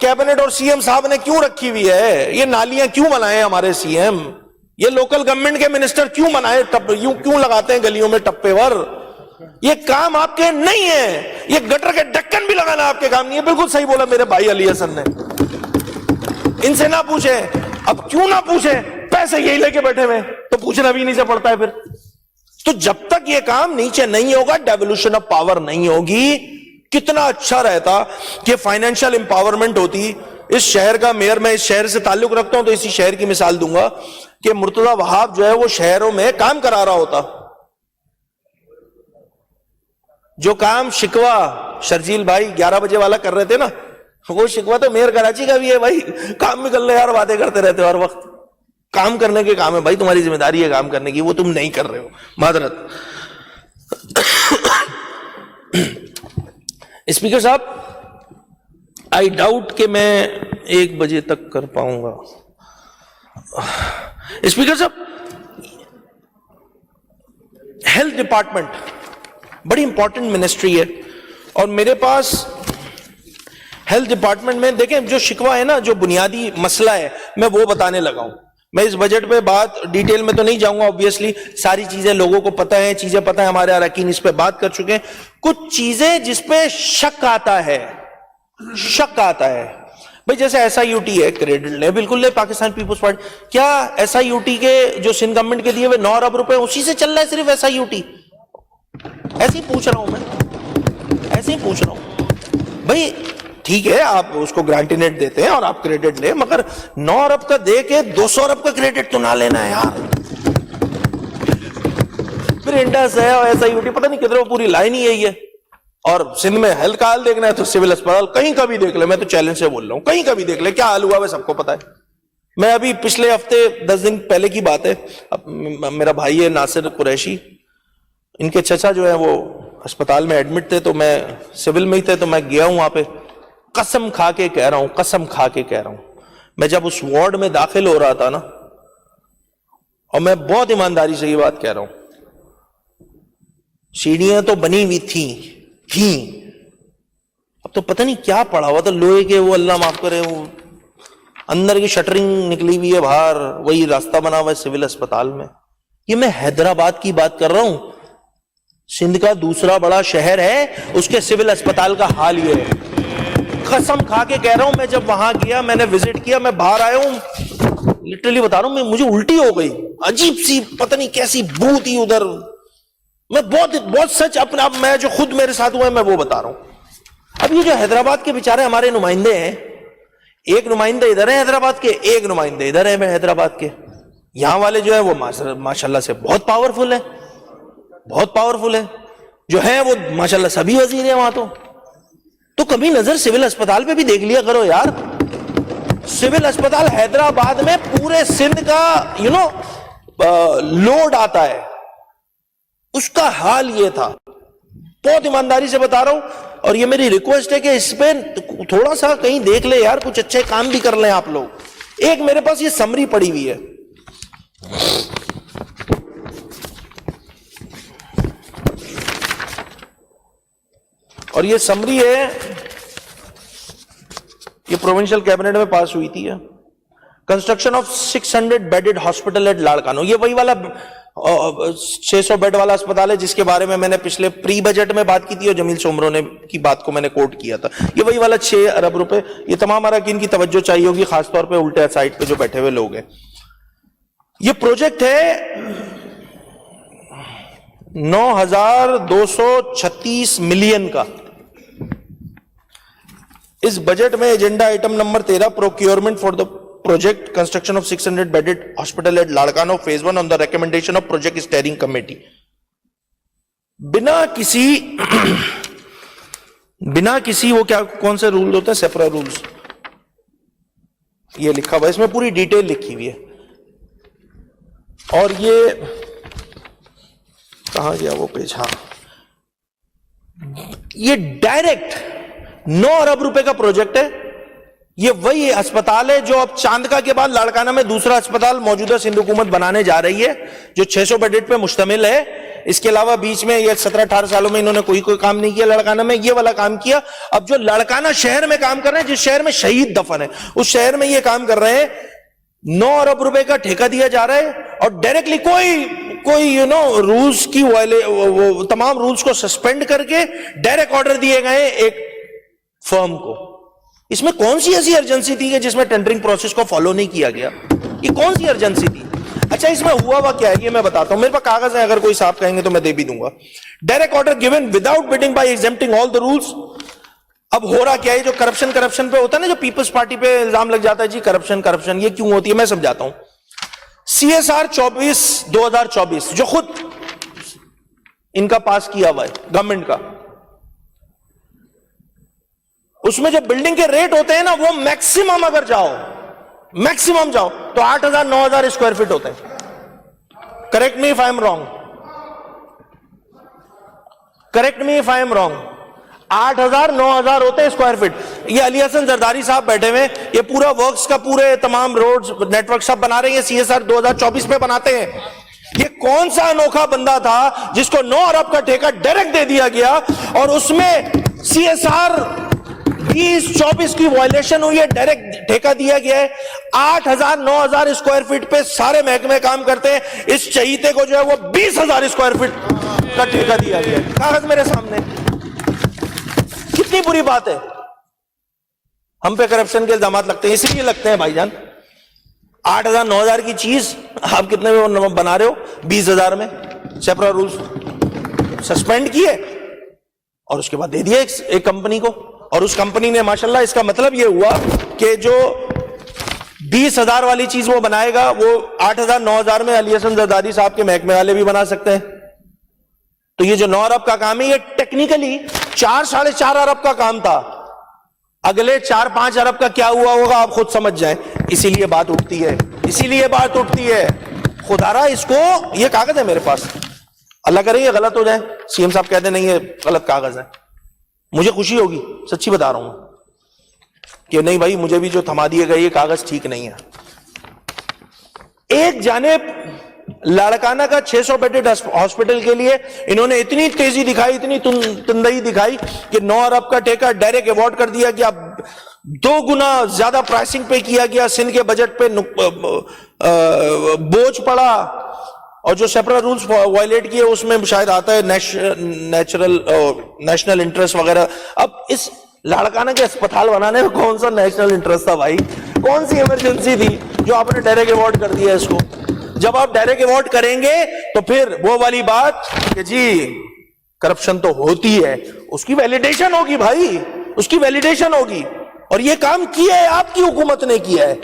کیبنٹ اور سی ایم صاحب نے کیوں رکھی ہوئی ہے؟ یہ نالیاں کیوں بنائے ہمارے سی ایم؟ یہ لوکل گورنمنٹ کے منسٹر کیوں بنائے؟ یوں کیوں لگاتے ہیں گلیوں میں ٹپے ور؟ یہ کام آپ کے نہیں ہے. یہ گٹر کے ڈکن بھی لگانا آپ کے کام نہیں ہے. بالکل صحیح بولا میرے بھائی علی حسن نے. ان سے نہ پوچھیں. اب کیوں نہ پوچھیں؟ پیسے یہی لے کے بیٹھے ہوئے تو پوچھنا بھی نہیں سے پڑتا ہے. پھر تو جب تک یہ کام نیچے نہیں ہوگا، ڈیولوشن آف پاور نہیں ہوگی. کتنا اچھا رہتا کہ فائنینشیل امپاورمنٹ ہوتی. اس شہر کا میئر، میں اس شہر سے تعلق رکھتا ہوں تو اسی شہر کی مثال دوں گا کہ مرتضی وہاب جو ہے وہ شہروں میں کام کرا رہا ہوتا. جو کام شکوہ شرجیل بھائی 11 بجے والا کر رہے تھے نا، وہ شکوہ تو میئر کراچی کا بھی ہے بھائی, کام بھی کر لے یار, باتیں کرتے رہتے ہو ہر وقت. کام کرنے کے کام ہے بھائی, تمہاری ذمہ داری ہے کام کرنے کی, وہ تم نہیں کر رہے ہو, معذرت. اسپیکر صاحب, آئی ڈاؤٹ کہ میں 1 بجے تک کر پاؤں گا. اسپیکر صاحب, ہیلتھ ڈپارٹمنٹ بڑی امپورٹنٹ منسٹری ہے, اور میرے پاس ہیلتھ ڈپارٹمنٹ میں دیکھیں جو شکوہ ہے نا, جو بنیادی مسئلہ ہے, میں وہ بتانے لگا ہوں. میں اس بجٹ پہ بات ڈیٹیل میں تو نہیں جاؤں گا, obviously ساری چیزیں لوگوں کو پتہ ہیں, چیزیں پتہ ہیں, ہمارے اراکین اس پہ بات کر چکے ہیں. کچھ چیزیں جس پہ شک آتا ہے بھئی, جیسے ایس آئی یو ٹی ہے, کریڈٹ لیں, بالکل لیں, پاکستان پیپلز پارٹی. کیا ایس آئی یو ٹی کے جو سندھ گورنمنٹ کے دیے ہوئے 9 ارب روپے اسی سے چل رہا ہے صرف ایس آئی یو ٹی؟ ایسے ہی پوچھ رہا ہوں میں, ایسے ہی پوچھ رہا ہوں بھائی. ٹھیک ہے, آپ اس کو گرانٹینٹ دیتے ہیں اور آپ کریڈٹ لیں, مگر 9 ارب کا دے کے 200 ارب کا کریڈٹ تو نہ لینا ہے یار. پھر انڈس ہے اور ایسا یوٹی پتہ نہیں کدھر, وہ پوری لائن ہی یہی ہے. اور سندھ میں ہیلتھ کا حال دیکھنا ہے تو سول اسپتال کہیں کا بھی دیکھ لے, میں تو چیلنج سے بول رہا ہوں, کہیں کا بھی دیکھ لے, کیا حال ہوا ہے سب کو پتا ہے. میں ابھی پچھلے ہفتے 10 دن پہلے کی بات ہے, میرا بھائی ہے ناصر قریشی, ان کے چچا جو ہے وہ اسپتال میں ایڈمٹ تھے, تو میں سول میں ہی تھے, تو میں گیا ہوں وہاں پہ. قسم کھا کے کہہ رہا ہوں, میں جب اس وارڈ میں داخل ہو رہا تھا نا, اور میں بہت ایمانداری سے یہ بات کہہ رہا ہوں, سیڑھیاں تو بنی ہوئی تھیں, اب تو پتہ نہیں کیا پڑا ہوا تھا لوہے کے, وہ اللہ معاف کرے, وہ اندر کی شٹرنگ نکلی ہوئی ہے باہر, وہی راستہ بنا ہوا ہے سول اسپتال میں. یہ میں حیدرآباد کی بات کر رہا ہوں, سندھ کا دوسرا بڑا شہر ہے, اس کے سول اسپتال کا حال یہ ہے. قسم کھا کے کہہ رہا ہوں, میں جب وہاں گیا, میں نے وزٹ کیا, میں باہر آیا ہوں, لٹرلی بتا رہا ہوں, مجھے الٹی ہو گئی, عجیب سی پتہ نہیں کیسی بو تھی ادھر. میں بہت سچ اپنا, میں جو خود میرے ساتھ ہوا ہے میں وہ بتا رہا ہوں. اب یہ جو حیدرآباد کے بیچارے ہمارے نمائندے ہیں, ایک نمائندے ادھر ہیں حیدرآباد کے, ایک نمائندے ادھر ہیں حیدرآباد کے. یہاں والے جو ہے وہ ماشاءاللہ سے بہت پاورفل ہے, جو ہیں وہ ماشاءاللہ سبھی وزیر ہیں وہاں. تو کبھی نظر سول اسپتال پہ بھی دیکھ لیا کرو یار. سول اسپتال حیدرآباد میں پورے سندھ کا لوڈ آتا ہے, اس کا حال یہ تھا. بہت ایمانداری سے بتا رہا ہوں, اور یہ میری ریکویسٹ ہے کہ اس پہ تھوڑا سا کہیں دیکھ لے یار, کچھ اچھے کام بھی کر لیں آپ لوگ. ایک میرے پاس یہ سمری پڑی ہوئی ہے, اور یہ سمری ہے, یہ پروونشل کیبنٹ میں پاس ہوئی تھی. Construction of 600 bedded hospital at Larkana, یہ وہی والا 600 بیڈ والا اسپتال ہے جس کے بارے میں نے پچھلے پری بجٹ میں بات کی تھی, اور جمیل سومرو نے کی بات کو میں نے کوٹ کیا تھا. یہ وہی والا 6 ارب روپے. یہ تمام اراکین کی توجہ چاہیے ہوگی, خاص طور پہ الٹے سائڈ پہ جو بیٹھے ہوئے لوگ ہیں. یہ پروجیکٹ ہے 9,236 ملین کا. اس بجٹ میں agenda item number 13 procurement for the project construction of 600 bedded hospital at Larkana phase 1 on the recommendation of project steering committee. بنا کسی وہ کیا کون سے رول ہوتے ہیں, سیپرا رولز, یہ لکھا ہوا ہے, اس میں پوری ڈیٹیل لکھی ہوئی ہے. اور یہ کہاں گیا وہ پیج, ہاں, یہ ڈائریکٹ 9 ارب روپے کا پروجیکٹ ہے. یہ وہی اسپتال ہے جو اب چاندکا کے بعد لاڑکانہ میں دوسرا اسپتال موجودہ سندھ حکومت بنانے جا رہی ہے, جو 600 بیڈ پہ مشتمل ہے. اس کے علاوہ بیچ میں یہ 17-18 سالوں میں انہوں نے کوئی کام نہیں کیا لاڑکانہ میں, یہ والا کام کیا. اب جو لاڑکانہ شہر میں کام کر رہے ہیں, جس شہر میں شہید دفن ہے, اس شہر میں یہ کام کر رہے ہیں. 9 ارب روپے کا ٹھیکہ دیا جا رہا ہے, اور ڈائریکٹلی کوئی رولز کی تمام رولز کو سسپینڈ کر کے ڈائریکٹ آرڈر دیے گئے ایک فرم کو. اس میں کون سی ایسی ارجنسی تھی کہ جس میں ٹینڈرنگ پروسیس کو فالو نہیں کیا گیا؟ یہ کون سی ارجنسی تھی؟ اچھا, اس میں ہوا کیا ہے یہ میں بتاتا ہوں, میرے پاس کاغذ ہے, اگر کوئی صاحب کہیں گے تو میں دے بھی دوں گا. Direct order given without bidding by exempting all the rules. اب ہو رہا کیا ہے, جو کرپشن پہ ہوتا ہے نا, جو پیپلز پارٹی پہ الزام لگ جاتا ہے جی کرپشن یہ کیوں ہوتی ہے, میں سمجھاتا ہوں. CSR 24/2024 جو خود ان کا پاس کیا ہوا ہے گورنمنٹ کا, اس میں جو بلڈنگ کے ریٹ ہوتے ہیں نا وہ میکسیمم اگر جاؤ تو 8,000 9,000 اسکوائر فٹ ہوتے ہیں. Correct me if I am wrong. 8,000 9,000 ہوتے ہیں اسکوائر فٹ. یہ علی حسن زرداری صاحب بیٹھے ہوئے, یہ پورا ورکس کا پورے تمام روڈز نیٹ ورک سب بنا رہے ہیں, CSR 2024 پہ بناتے ہیں. یہ کون سا انوکھا بندہ تھا جس کو 9 ارب کا ٹھیکہ ڈائریکٹ دے دیا گیا اور اس میں CSR 2024 کی وائلیشن ہوئی ہے, ڈائریکٹ ٹھیکہ دیا گیا ہے. 8,000 9,000 اسکوائر فٹ پہ سارے محکمے کام کرتے ہیں, اس چہیتے کو جو ہے وہ 20,000 اسکوائر فٹ کا ٹھیکہ دیا گیا ہے. کاغذ میرے سامنے. کتنی بری بات ہے. ہم پہ کرپشن کے الزامات لگتے ہیں, اسی لیے لگتے ہیں بھائی جان. 8,000 9,000 کی چیز آپ کتنے میں بنا رہے ہو؟ 20,000 میں. سیپرا رولز سسپینڈ کیے اور اس کے بعد دے دیا ایک کمپنی کو, اور اس کمپنی نے ماشاءاللہ, اس کا مطلب یہ ہوا کہ جو 20,000 والی چیز وہ بنائے گا وہ 8,000 9,000 میں علی حسن زرداری صاحب کے محکمے والے بھی بنا سکتے ہیں. تو یہ جو 9 ارب کا کام ہے یہ ٹیکنیکلی 4-4.5 ارب کا کام تھا. اگلے 4-5 ارب کا کیا ہوا ہوگا آپ خود سمجھ جائیں. اسی لیے بات اٹھتی ہے. خدا را اس کو, یہ کاغذ ہے میرے پاس, اللہ کرے یہ غلط ہو جائے, CM صاحب کہتے نہیں یہ غلط کاغذ ہے, مجھے خوشی ہوگی, سچی بتا رہا ہوں کہ نہیں بھائی مجھے بھی جو تھما دیے گئے یہ کاغذ ٹھیک نہیں ہے. ایک جانب لاڑکانہ کا 600 بیڈڈ ہاسپٹل کے لیے انہوں نے اتنی تیزی دکھائی, اتنی تندئی دکھائی کہ 9 ارب کا ٹھیکہ ڈائریکٹ ایوارڈ کر دیا گیا. 2 گنا زیادہ پرائسنگ پہ کیا گیا, سندھ کے بجٹ پہ بوجھ پڑا, اور جو سیپرا رولز وائلیٹ کیے اس میں شاید آتا ہے نیشنل انٹرسٹ وغیرہ. اب اس لاڑکانہ کے اسپتال بنانے میں کون سا نیشنل انٹرسٹ تھا بھائی؟ کون سی ایمرجنسی تھی جو آپ نے ڈائریکٹ ایوارڈ کر دیا اس کو؟ جب آپ ڈائریکٹ ایوارڈ کریں گے تو پھر وہ والی بات کہ جی کرپشن تو ہوتی ہے, اس کی ویلیڈیشن ہوگی بھائی, اس کی ویلیڈیشن ہوگی. اور یہ کام کیا ہے آپ کی حکومت نے کیا ہے,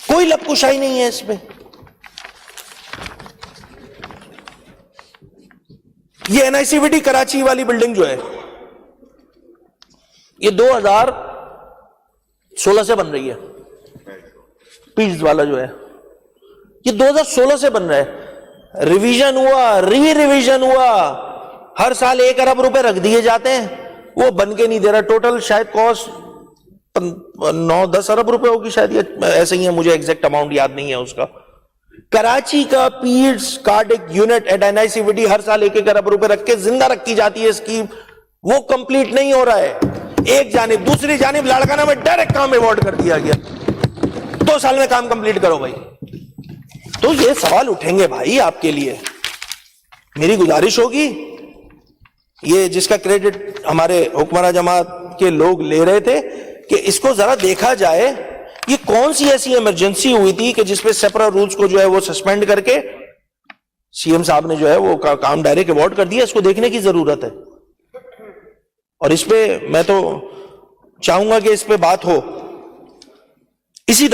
کوئی لب کشائی نہیں ہے اس میں. یہ NICVT کراچی والی بلڈنگ جو ہے یہ 2016 سے بن رہی ہے. پیس والا جو ہے یہ 2016 سے بن رہا ہے. ریویژن ہوا, ریویژن ہوا, ہر سال 1 ارب روپے رکھ دیے جاتے ہیں, وہ بن کے نہیں دے رہا. ٹوٹل شاید کاسٹ 9-10 ارب روپے ہوگی شاید, یہ ایسے ہی ہے, مجھے ایگزیکٹ اماؤنٹ یاد نہیں ہے اس کا. کراچی کا peds cardiac unit at NICVT ہر سال 1 ارب روپے رکھ کے زندہ رکھی جاتی ہے اسکیم, وہ کمپلیٹ نہیں ہو رہا ہے. ایک جانب, دوسری جانب لاڑکانہ میں ڈائریکٹ کام ایوارڈ کر دیا گیا, 2 سال میں کام کمپلیٹ کرو بھائی. تو یہ سوال اٹھیں گے بھائی آپ کے لیے. میری گزارش ہوگی, یہ جس کا کریڈٹ ہمارے حکمراں جماعت کے لوگ لے رہے تھے کہ اس کو ذرا دیکھا جائے, یہ کون سی ایسی ایمرجنسی ہوئی تھی کہ جس پہ سیپرا رولز کو جو ہے وہ سسپینڈ کر کے CM صاحب نے جو ہے وہ کام ڈائریکٹ ایوارڈ کر دیا. اس کو دیکھنے کی ضرورت ہے, اور اس پہ میں تو چاہوں گا کہ اس پہ بات ہو. اسی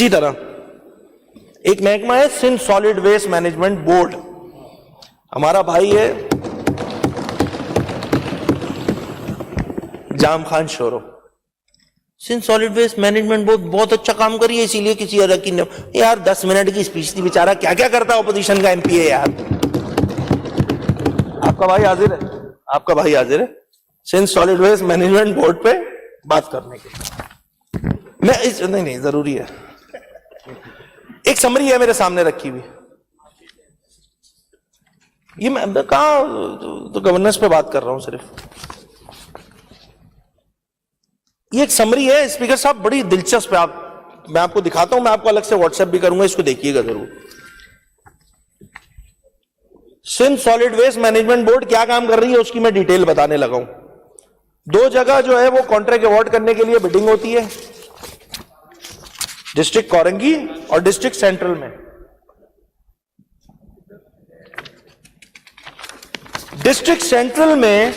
طرح ایک محکمہ ہے Sindh solid waste management board, ہمارا بھائی ہے Jam Khan Shoro. Sindh solid waste management board بہت اچھا کام کری ہے, اسی لیے کسی اور کی یار 10 منٹ کی اسپیچ تھی, بیچارہ کیا کیا کرتا ہے, اپوزیشن کا MP ہے یار. آپ کا بھائی حاضر ہے Sindh solid waste management board پہ بات کرنے کے. میں نہیں ضروری ہے, ایک سمری ہے میرے سامنے رکھی ہوئی, یہ میں کہاں تو گورننس پہ بات کر رہا ہوں صرف. یہ ایک سمری ہے اسپیکر صاحب, بڑی دلچسپ ہے. میں آپ کو دکھاتا ہوں, میں آپ کو الگ سے واٹس ایپ بھی کروں گا, اس کو دیکھیے گا ضرور. Sindh solid waste management board کیا کام کر رہی ہے اس کی میں ڈیٹیل بتانے لگا ہوں. 2 جگہ جو ہے وہ کانٹریکٹ ایوارڈ کرنے کے لیے بڈنگ ہوتی ہے, ڈسٹرکٹ کورنگی اور ڈسٹرکٹ سینٹرل میں. ڈسٹرکٹ سینٹرل میں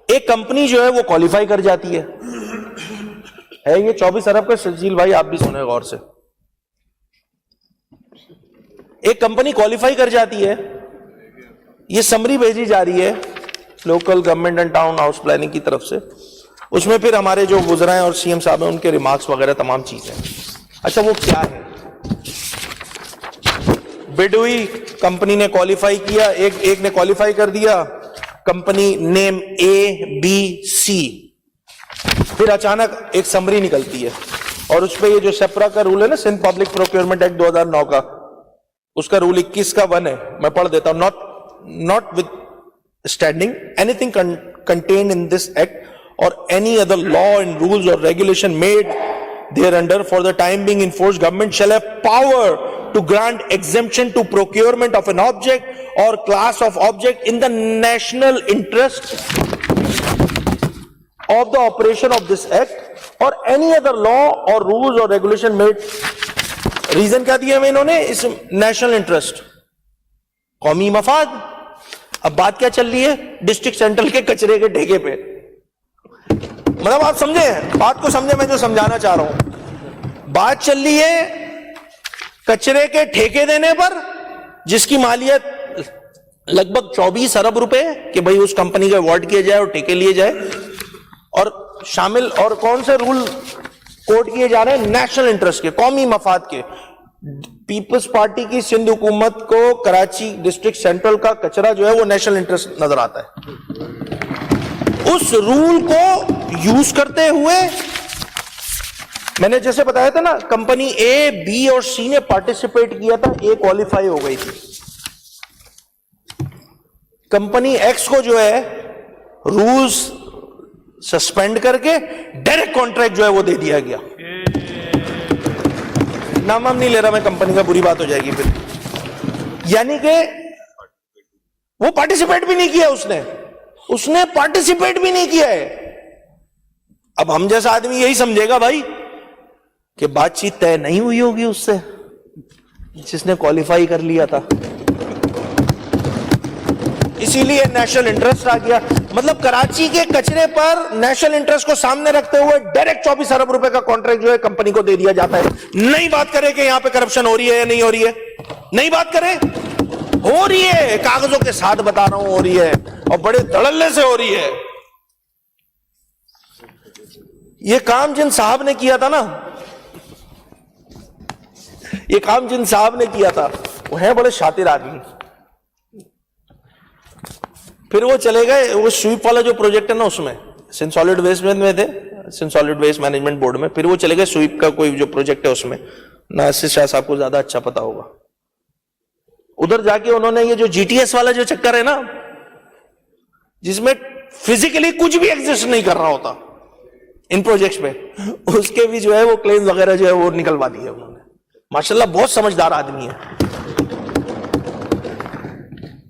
ایک کمپنی جو ہے وہ کوالیفائی کر جاتی ہے, یہ 24 ارب کا شجیل بھائی, آپ بھی سنیں غور سے. ایک کمپنی کوالیفائی کر جاتی ہے, یہ سمری بھیجی جا رہی ہے local government and town house planning کی طرف سے. اس میں پھر ہمارے جو وزراء ہیں اور سی ایم صاحب ہیں ان کے ریمارکس وغیرہ تمام چیزیں. اچھا وہ کیا ہے؟ بڈ ہوئی, کمپنی نے کوالیفائی کیا, ایک نے کوالیفائی کر دیا, کمپنی نیم ABC, پھر اچانک ایک سمری نکلتی ہے اور اس پہ یہ جو سیپرا کا رول ہے نا, سندھ پبلک پروکیورمنٹ ایکٹ 2009 کا, اس کا رول 21 کا 1 ہے, میں پڑھ دیتا ہوں. not withstanding anything contained in this act or any other law and rules or regulation made thereunder for the time being in force, government shall have power to grant exemption to procurement of an object or class of object in the national interest of the operation of this act or any other law or rules or regulation made. Reason کیا دیا ہمیں انہوں نے؟ اس national interest, قومی مفاد. اب بات کیا چل رہی ہے؟ ڈسٹرکٹ سینٹرل کے کچرے کے ٹھیکے پہ. مطلب آپ سمجھیں بات کو, سمجھیں میں جو سمجھانا چاہ رہا ہوں. بات چل رہی ہے کچرے کے ٹھیکے دینے پر, جس کی مالیت لگ بھگ 24 ارب روپے کہ بھئی اس کمپنی کا ایوارڈ کیا جائے اور ٹھیکے لیے جائے, اور شامل اور کون سے رول کوٹ کیے جا رہے ہیں؟ نیشنل انٹرسٹ کے, قومی مفاد کے. پیپلز پارٹی کی سندھ حکومت کو کراچی ڈسٹرکٹ سینٹرل کا کچرا جو ہے وہ نیشنل انٹرسٹ نظر آتا ہے. اس رول کو یوز کرتے ہوئے میں نے جیسے بتایا تھا نا, کمپنی اے, بی اور سی نے پارٹیسپیٹ کیا تھا, اے کوالیفائی ہو گئی تھی. کمپنی ایکس کو جو ہے رولز سسپینڈ کر کے ڈائریکٹ کانٹریکٹ جو ہے وہ دے دیا گیا. نام نہیں لے رہا میں کمپنی کا, بری بات ہو جائے گی پھر. یعنی کہ وہ پارٹیسپیٹ بھی نہیں کیا, اس نے پارٹیسپیٹ بھی نہیں کیا ہے. اب ہم جیسا آدمی یہی سمجھے گا بھائی کہ بات چیت طے نہیں ہوئی ہوگی اس سے جس نے کوالیفائی کر لیا تھا, اسی لیے نیشنل انٹرسٹ آ گیا. مطلب کراچی کے کچرے پر نیشنل انٹرسٹ کو سامنے رکھتے ہوئے ڈائریکٹ 24 ارب روپے کا کانٹریکٹ جو ہے کمپنی کو دے دیا جاتا ہے. نہیں بات کرے کہ یہاں پہ کرپشن ہو رہی ہے یا نہیں ہو رہی ہے, نہیں بات کرے, ہو رہی ہے, کاغذوں کے ساتھ بتا رہا ہوں ہو رہی ہے, اور بڑے دھڑلے سے ہو رہی ہے. یہ کام جن صاحب نے کیا تھا نا, یہ کام جن صاحب نے کیا تھا وہ ہیں بڑے شاطر آدمی. پھر وہ چلے گئے, وہ سویپ والا جو پروجیکٹ ہے نا اس میں سندھ سالڈ ویسٹ میں تھے, Sindh solid waste management board میں, پھر وہ چلے گئے سویپ کا کوئی جو پروجیکٹ ہے اس میں, ناصر شاہ صاحب کو زیادہ اچھا پتا ہوگا. ادھر جا کے انہوں نے یہ جو جی ٹی ایس والا جو چکر ہے نا, جس میں فزیکلی کچھ بھی ایگزسٹ نہیں کر رہا ہوتا ان پروجیکٹس پہ, اس کے بھی جو ہے وہ کلیم وغیرہ جو ہے وہ نکلوا دیے انہوں نے. ماشاءاللہ بہت سمجھدار آدمی ہے.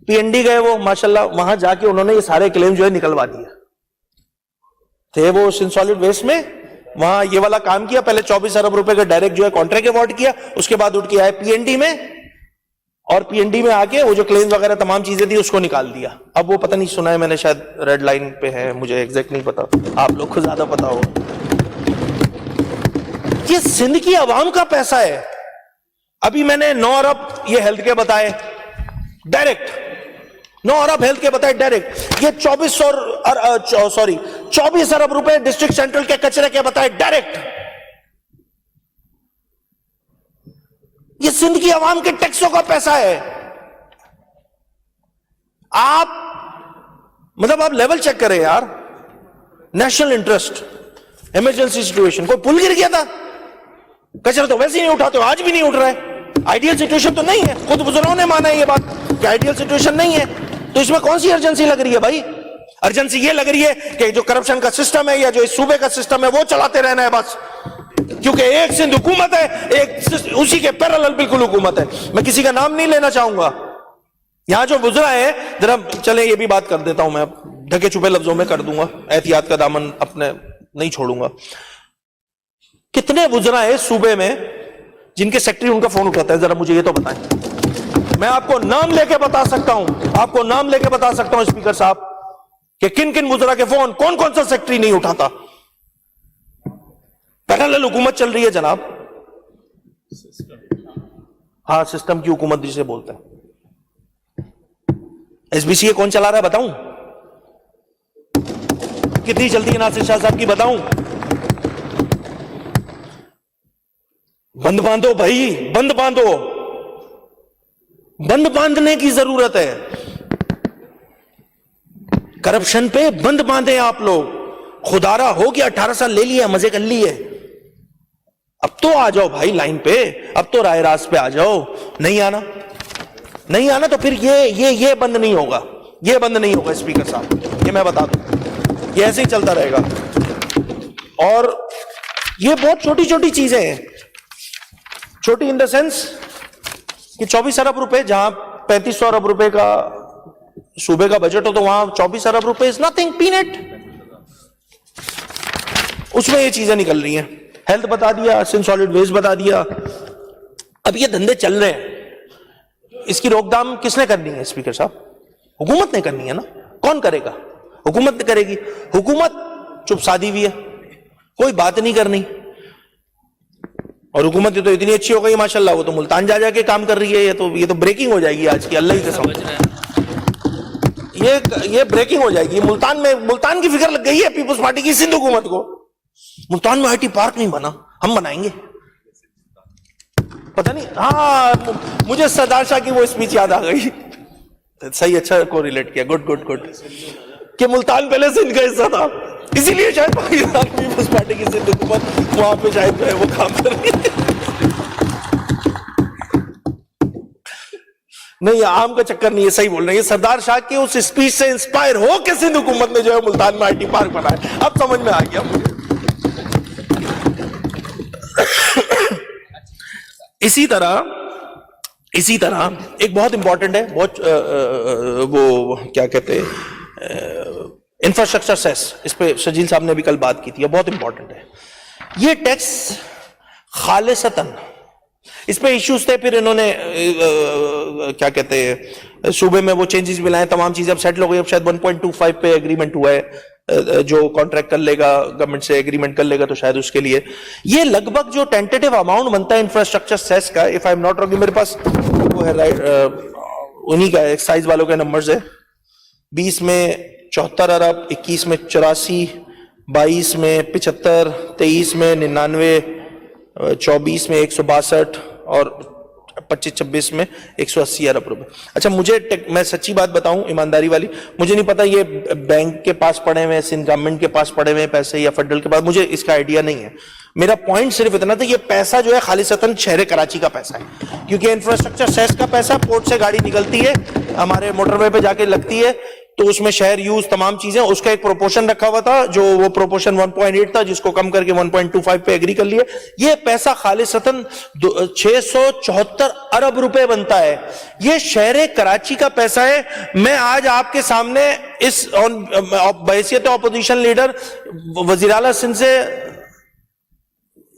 پی این ڈی گئے وہ ماشاءاللہ, وہاں جا کے انہوں نے یہ سارے کلیم جو ہے نکلوا دیا. تھے وہ سندھ سالڈ ویسٹ میں, وہاں یہ والا کام کیا, پہلے 24 ارب روپے کا ڈائریکٹ جو ہے کانٹریکٹ ایوارڈ کیا, اس کے بعد اٹھ کے آئے پی این ڈی میں, اور پی این ڈی میں آ کے وہ جو کلیم وغیرہ تمام چیزیں تھی اس کو نکال دیا. اب وہ پتہ نہیں سنا ہے میں نے, شاید ریڈ لائن پہ ہے, مجھے ایگزیکٹ نہیں پتا, آپ لوگ کو زیادہ پتا ہو. یہ سندھ کی عوام کا پیسہ ہے. ابھی میں نے 9 ارب یہ ہیلتھ کے بتائے ڈائریکٹ, 9 ارب ہیلتھ کے بتائے ڈائریکٹ, یہ 24 ارب روپے ڈسٹرکٹ سینٹرل کے کچرے کے بتائے ڈائریکٹ. یہ سندھ کی عوام کے ٹیکسوں کا پیسہ ہے. آپ مطلب آپ لیول چیک کریں یار. نیشنل انٹرسٹ, ایمرجنسی سچویشن, کوئی پل گر گیا تھا, کچرا تو ویسے ہی نہیں اٹھاتے, آج بھی نہیں اٹھ رہا ہے. آئیڈیل سچویشن تو نہیں ہے, خود بزرگوں نے مانا ہے یہ بات کہ آئیڈیل سچویشن نہیں ہے, تو اس میں کون سی ارجنسی لگ رہی ہے بھائی؟ ارجنسی یہ لگ رہی ہے کہ جو کرپشن کا سسٹم ہے یا جو اس صوبے کا سسٹم ہے وہ چلاتے رہنا ہے بس, کیونکہ ایک سندھ حکومت ہے, ایک اسی کے پیرالل بالکل حکومت ہے. میں کسی کا نام نہیں لینا چاہوں گا. یہاں جو وزراء ہیں, ذرا چلیں یہ بھی بات کر دیتا ہوں, میں ڈھکے چھپے لفظوں میں کر دوں گا, احتیاط کا دامن اپنے نہیں چھوڑوں گا. کتنے وزراء ہیں صوبے میں جن کے سیکٹری ان کا فون اٹھاتا ہے؟ ذرا مجھے یہ تو بتائیں. میں آپ کو نام لے کے بتا سکتا ہوں, آپ کو نام لے کے بتا سکتا ہوں اسپیکر صاحب کہ کن کن وزراء کے فون کون کون سا سیکٹری نہیں اٹھاتا. پیرالل حکومت چل رہی ہے جناب. ہاں, سسٹم کی حکومت جسے بولتے ہیں. ایس بی سی اے کون چلا رہا ہے بتاؤں؟ کتنی چلتی ہے ناصر شاہ صاحب کی بتاؤں؟ بند باندھو بھائی، بند باندھو، بند باندھنے کی ضرورت ہے. کرپشن پہ بند باندھے آپ لوگ. خدارا ہو گیا، 18 سال لے لیا، مزے کر لیے، اب تو آ جاؤ بھائی لائن پہ، اب تو رائے راست پہ آ جاؤ. نہیں آنا تو پھر یہ بند نہیں ہوگا، یہ بند نہیں ہوگا اسپیکر صاحب، یہ میں بتا دوں، یہ ایسے ہی چلتا رہے گا. اور یہ بہت چھوٹی چھوٹی چیزیں ہیں، چھوٹی ان دا سینس کہ 24 ارب روپے، جہاں 3500 ارب روپے کا صوبے کا بجٹ ہو تو وہاں 24 ارب روپے از نتھنگ، پینٹ. اس میں یہ چیزیں نکل رہی ہیں. ہیلتھ بتا دیا، سن سالڈ ویسٹ بتا دیا. اب یہ دھندے چل رہے ہیں، اس کی روک تھام کس نے کرنی ہے اسپیکر صاحب؟ حکومت نے کرنی ہے نا. کون کرے گا؟ حکومت نے کرے گی. حکومت چپ سادی ہوئی ہے، کوئی بات نہیں کرنی. اور حکومت تو اتنی اچھی ہو گئی ماشاءاللہ، وہ تو ملتان جا کے کام کر رہی ہے. یہ تو بریکنگ ہو جائے گی آج کی، اللہ ہی قسم، یہ بریکنگ ہو جائے گی. ملتان کی فکر لگ گئی ہے پیپلز پارٹی کی سندھ حکومت کو. ملتان میں آئی ٹی پارک نہیں بنا، ہم بنائیں گے. پتہ نہیں، ہاں مجھے سردار شاہ کی وہ اسپیچ یاد آ گئی. صحیح، اچھا کو ریلیٹ کیا، گڈ گڈ گڈ، کہ ملتان پہلے سندھ کا حصہ تھا، اسی لیے شاید پاکستان پیپلز پارٹی کی سندھ حکومت وہاں پہ شاید جو ہے وہ کام کر رہی ہے. نہیں، عام کا چکر نہیں ہے، صحیح بول رہے ہیں. یہ سردار شاہ کی اس اسپیچ سے انسپائر ہو کے سندھ حکومت نے جو ہے ملتان میں آئی ٹی پارک بنایا. اب سمجھ میں آ گیا مجھے. اسی طرح ایک بہت امپورٹنٹ ہے، بہت وہ کیا کہتے ہیں، انفراسٹرکچر سیس، اس پہ شجیل صاحب نے بھی کل بات کی تھی، بہت امپورٹنٹ ہے. یہ ٹیکس خالصتاً، اس پہ ایشوز تھے، پھر انہوں نے کیا کہتے ہیں صوبے میں وہ چینجز بھی لائے، تمام چیزیں اب سیٹل ہو گئی. اب شاید 1.25 پہ ایگریمنٹ ہوا ہے، جو کانٹریکٹ کر لے گا گورنمنٹ سے ایگریمنٹ کر لے گا تو شاید اس کے لیے یہ لگ بھگ جو ٹینٹیٹیو اماؤنٹ بنتا ہے انفراسٹرکچر سیس کا، if I am not wrong, میرے پاس وہ ہے رائٹ، انہی کا ایکسائز والوں کے نمبرز ہے. 20 میں 74 ارب، 21 میں 84، 22 میں 75، 23 میں 99، 24 میں 162 اور 25-26 میں 180 ارب روپے. اچھا میں سچی بات بتاؤں، ایمانداری والی، مجھے نہیں پتا یہ بینک کے پاس پڑے ہوئے ہیں، سندھ گورنمنٹ کے پاس پڑے ہوئے ہیں پیسے یا فیڈرل کے پاس، مجھے اس کا آئیڈیا نہیں ہے. میرا پوائنٹ صرف اتنا تھا، یہ پیسہ جو ہے خالصتاً شہر کراچی کا پیسہ ہے، کیونکہ انفراسٹرکچر سیس کا پیسہ پورٹ سے گاڑی نکلتی ہے، ہمارے موٹر وے پہ جا کے لگتی ہے، تو اس میں شہر یوز تمام چیزیں، اس کا ایک پروپورشن رکھا ہوا تھا، جو وہ پروپورشن 1.8 تھا، جس کو کم کر کے 1.25 پہ ایگری کر لیے. یہ پیسہ خالصتاً 674 ارب روپے بنتا ہے. یہ شہر کراچی کا پیسہ ہے. میں آج آپ کے سامنے اس بحیثیت اپوزیشن لیڈر وزیر اعلیٰ سندھ سے